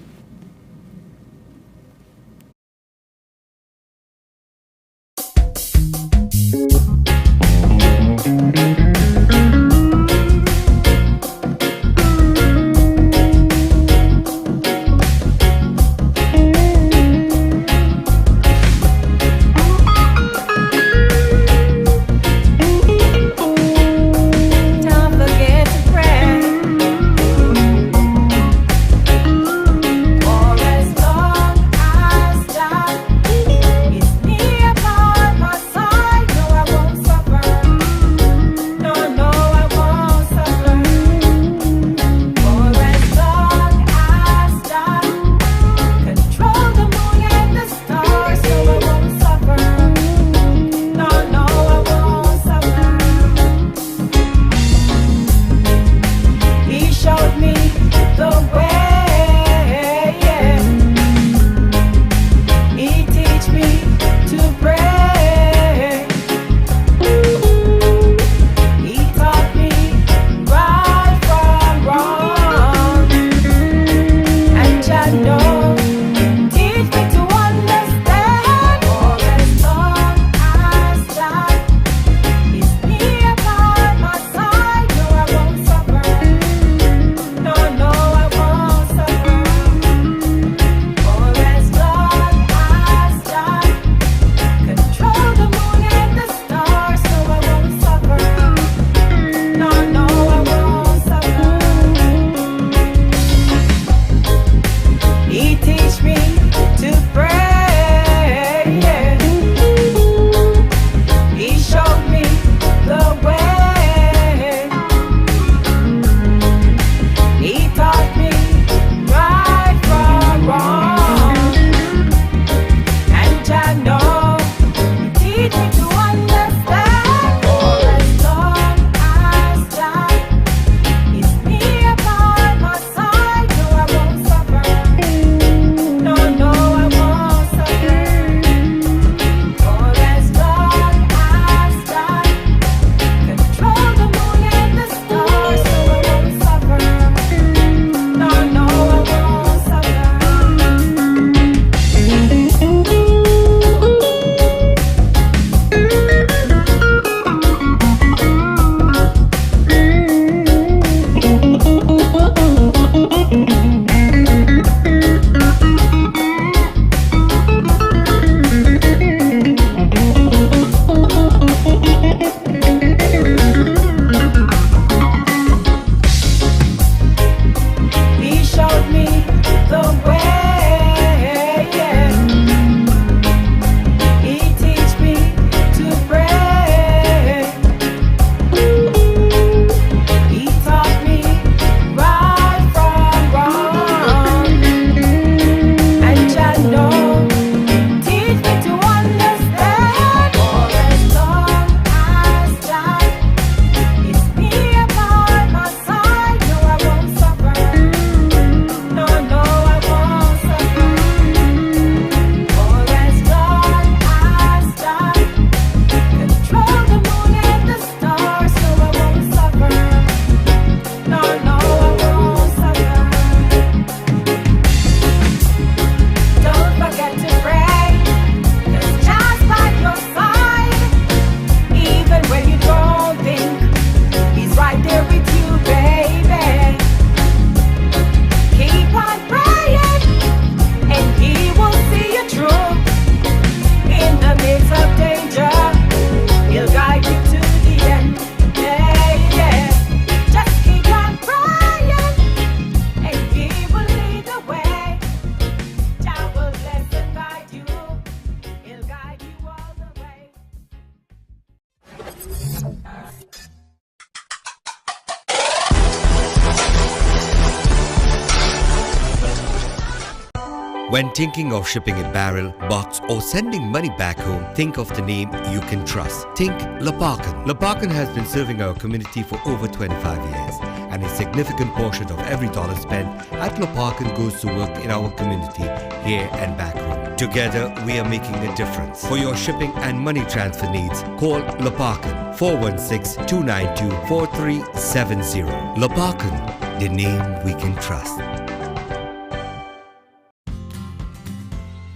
When thinking of shipping a barrel, box or sending money back home, think of the name you can trust. Think Laparkan. Laparkan has been serving our community for over 25 years, and a significant portion of every dollar spent at Laparkan goes to work in our community here and back home. Together, we are making a difference. For your shipping and money transfer needs, call Laparkan 416-292-4370. Laparkan, the name we can trust.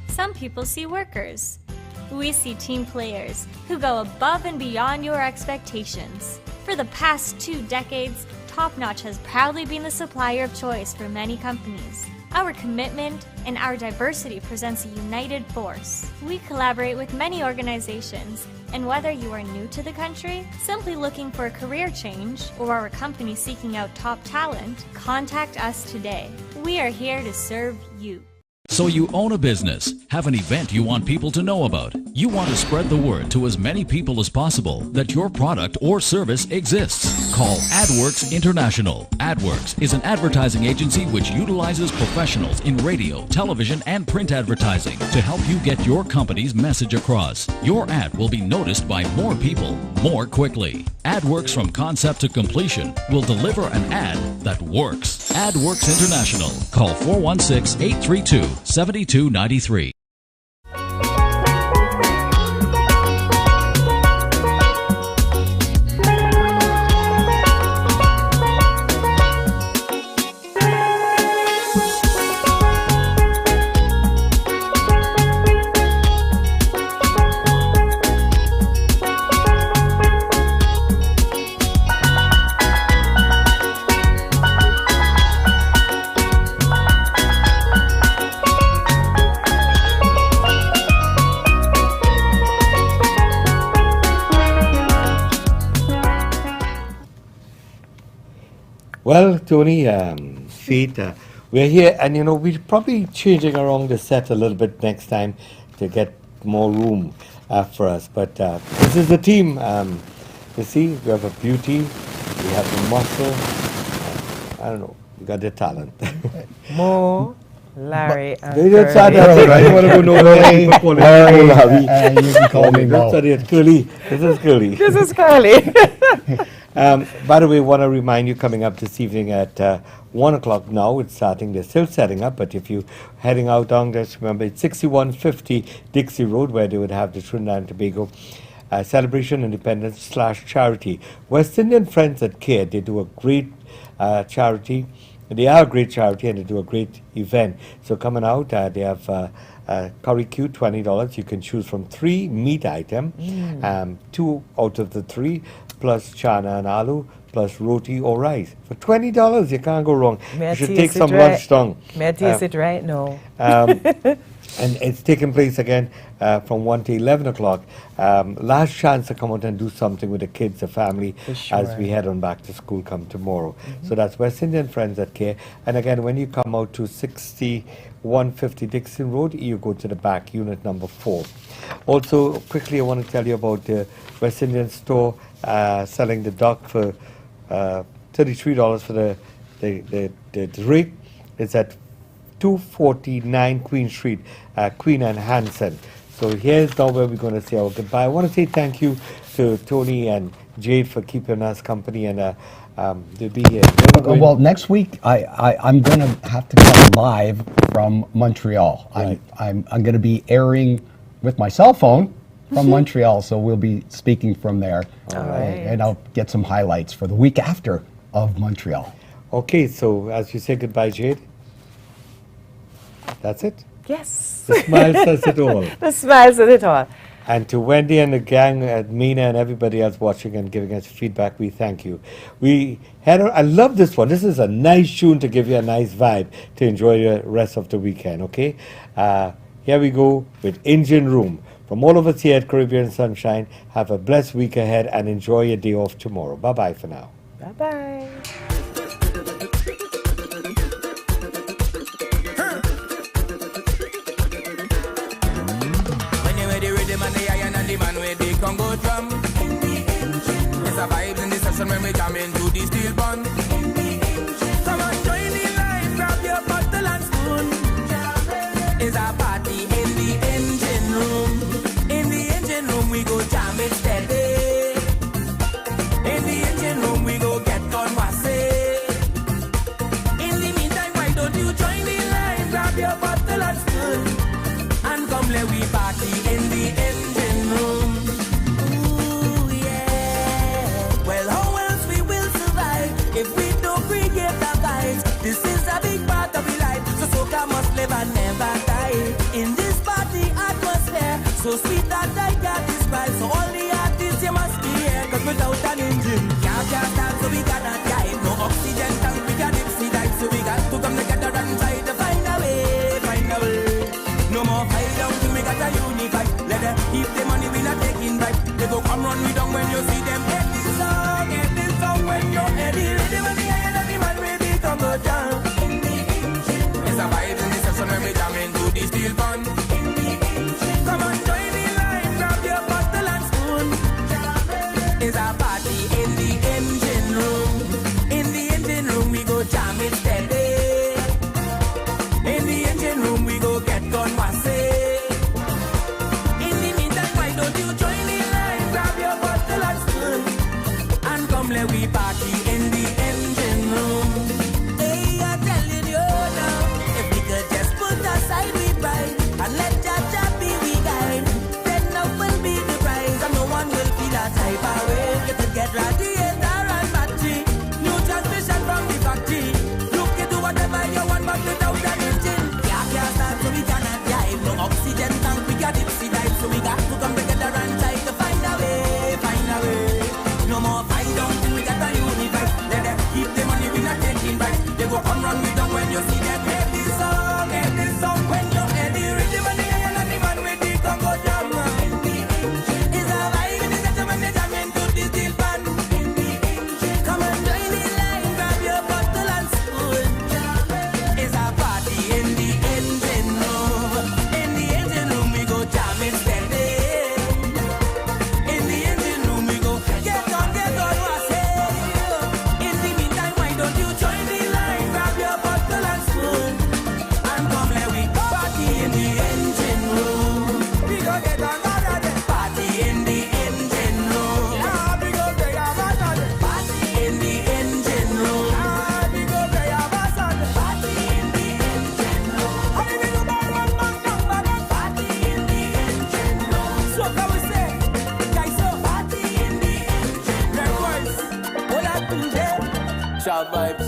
Some people see workers. We see team players who go above and beyond your expectations. For the past 2 decades, Top Notch has proudly been the supplier of choice for many companies. Our commitment and our diversity presents a united force. We collaborate with many organizations, and whether you are new to the country, simply looking for a career change, or are a company seeking out top talent, contact us today. We are here to serve you. So you own a business, have an event you want people to know about. You want to spread the word to as many people as possible that your product or service exists. Call AdWorks International. AdWorks is an advertising agency which utilizes professionals in radio, television, and print advertising to help you get your company's message across. Your ad will be noticed by more people more quickly. AdWorks from concept to completion will deliver an ad that works. AdWorks International. Call 416-832-7293. Well, Tony, Faith, we're here, and we're probably changing around the set a little bit next time to get more room for us. But this is the team. You see, we have a beauty, we have the muscle. I don't know, we got the talent. Mo, Larry, and They just Curly. started, I don't want to go nowhere. You can call me Mo. Curly. This is Curly. This is Curly. By the way, I want to remind you, coming up this evening at 1 o'clock now, it's starting, they're still setting up, but if you're heading out on this, remember it's 6150 Dixie Road, where they would have the Trinidad and Tobago Celebration Independence / Charity. West Indian Friends at Care, they do a great charity. They are a great charity, and they do a great event. So coming out, they have curry Q, $20. You can choose from 3 meat items, 2 out of the 3, plus chana and aloo, plus roti or rice. For $20, you can't go wrong. May I You should taste take it some right? lunch down. May I taste it right now? And it's taking place again from 1 to 11 o'clock. Last chance to come out and do something with the kids, the family, as we head on back to school come tomorrow. So that's West Indian Friends at Care. And again, when you come out to 6150 Dixon Road, you go to the back, unit number 4. Also, quickly, I want to tell you about the West Indian store selling the duck for $33 for the rig. It's at 249 Queen Street, Queen and Hanson. So here's now where we're going to say our goodbye. I want to say thank you to Tony and Jade for keeping us company, and they'll be here. Well, next week I'm going to have to come live from Montreal. Right. I'm going to be airing with my cell phone from Montreal, so we'll be speaking from there, and I'll get some highlights for the week after of Montreal. Okay, so as you say goodbye, Jade. That's it? Yes. The smile says it all. The smile says it all. And to Wendy and the gang, Mina and everybody else watching and giving us feedback, we thank you. I love this one. This is a nice tune to give you a nice vibe to enjoy the rest of the weekend, okay? Here we go with Engine Room. From all of us here at Caribbean Sunshine, have a blessed week ahead and enjoy your day off tomorrow. Bye-bye for now. Bye-bye. Congo drum. It's a vibe in the session when we jam into the steel bun. Come on, join the line, grab your bottle and spoon. It's come let we party in the engine room. Ooh, yeah. Well, how else we will survive if we don't create a vibe? This is a big part of the life, so soca must live and never die. In this party atmosphere, so sweet that I can't describe. So all the artists you must be here, cause without an engine, can't start, so we cannot drive. No oxygen tank, we got dipsy dive, so we got to come together and try to find a way, find a way. No more fight down till we got a unify. Let them keep the money, we not taking back. They go come run we down when you see them. Get this song when you're ready. Ready when the iron of the man ready to go down. It's a vibe in the session when we jam into the steel pan. Come on, join the line, grab your bottle and spoon. It's a party in the engine room. In the engine room we go jam it steady. In the engine room we go get gone massy. In the meantime, why don't you join the line, grab your bottle and spoon, and come let we party in the engine room. Hey, I'm telling you now, if we could just put aside we pride and let Jaja be we guide, then now will be the prize and no one will feel that type of way. You could get radiator and battery, new transmission from the factory. You can do whatever you want, but without an engine, can't start, so we cannot drive. No oxygen tank, we got dipsy dive, so we got to come together and try to find a way, find a way. No more fight down till we got a unify. Let them keep the money, we not taking back. They go come run me down when you see them. Hear this song when you're ready. Ready when the iron and the man with the Congo jam. It's a vibe in the session when they jam into the steel pan. Come and join the line, grab your bottle and spoon. It's a party in the engine room. In the engine room we go jam it steady. In the engine room we go get on, what's it? In the meantime, why don't you join the line, grab your bottle and spoon, and come let we party in the engine room. We go get another day. Party in the engine room. Ah, we go play a bastard. Party in the engine room. Ah, we go play a bastard. Party in the engine room. How we do bad one man come back? Party in the engine room. So can we say, guys, so party in the engine room. Red words, all I do there. Sharp vibes.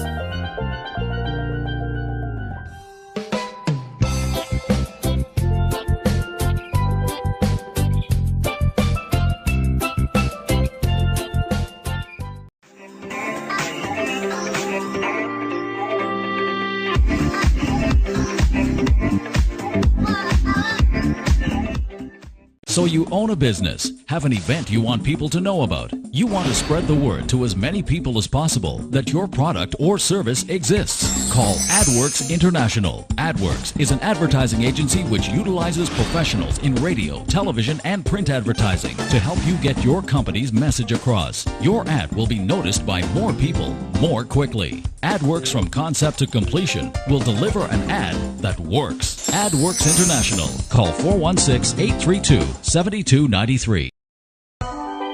So you own a business, have an event you want people to know about. You want to spread the word to as many people as possible that your product or service exists. Call AdWorks International. AdWorks is an advertising agency which utilizes professionals in radio, television, and print advertising to help you get your company's message across. Your ad will be noticed by more people, more quickly. AdWorks from concept to completion will deliver an ad that works. AdWorks International. Call 416-832-7293.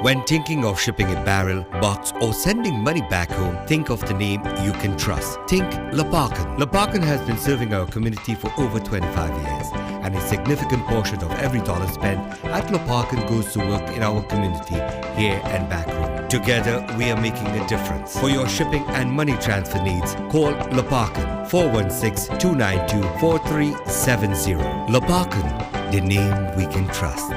When thinking of shipping a barrel, box, or sending money back home, think of the name you can trust. Think Laparkan. Laparkan has been serving our community for over 25 years, and a significant portion of every dollar spent at Laparkan goes to work in our community, here and back home. Together, we are making a difference. For your shipping and money transfer needs, call Laparkan 416-292-4370. Laparkan, the name we can trust.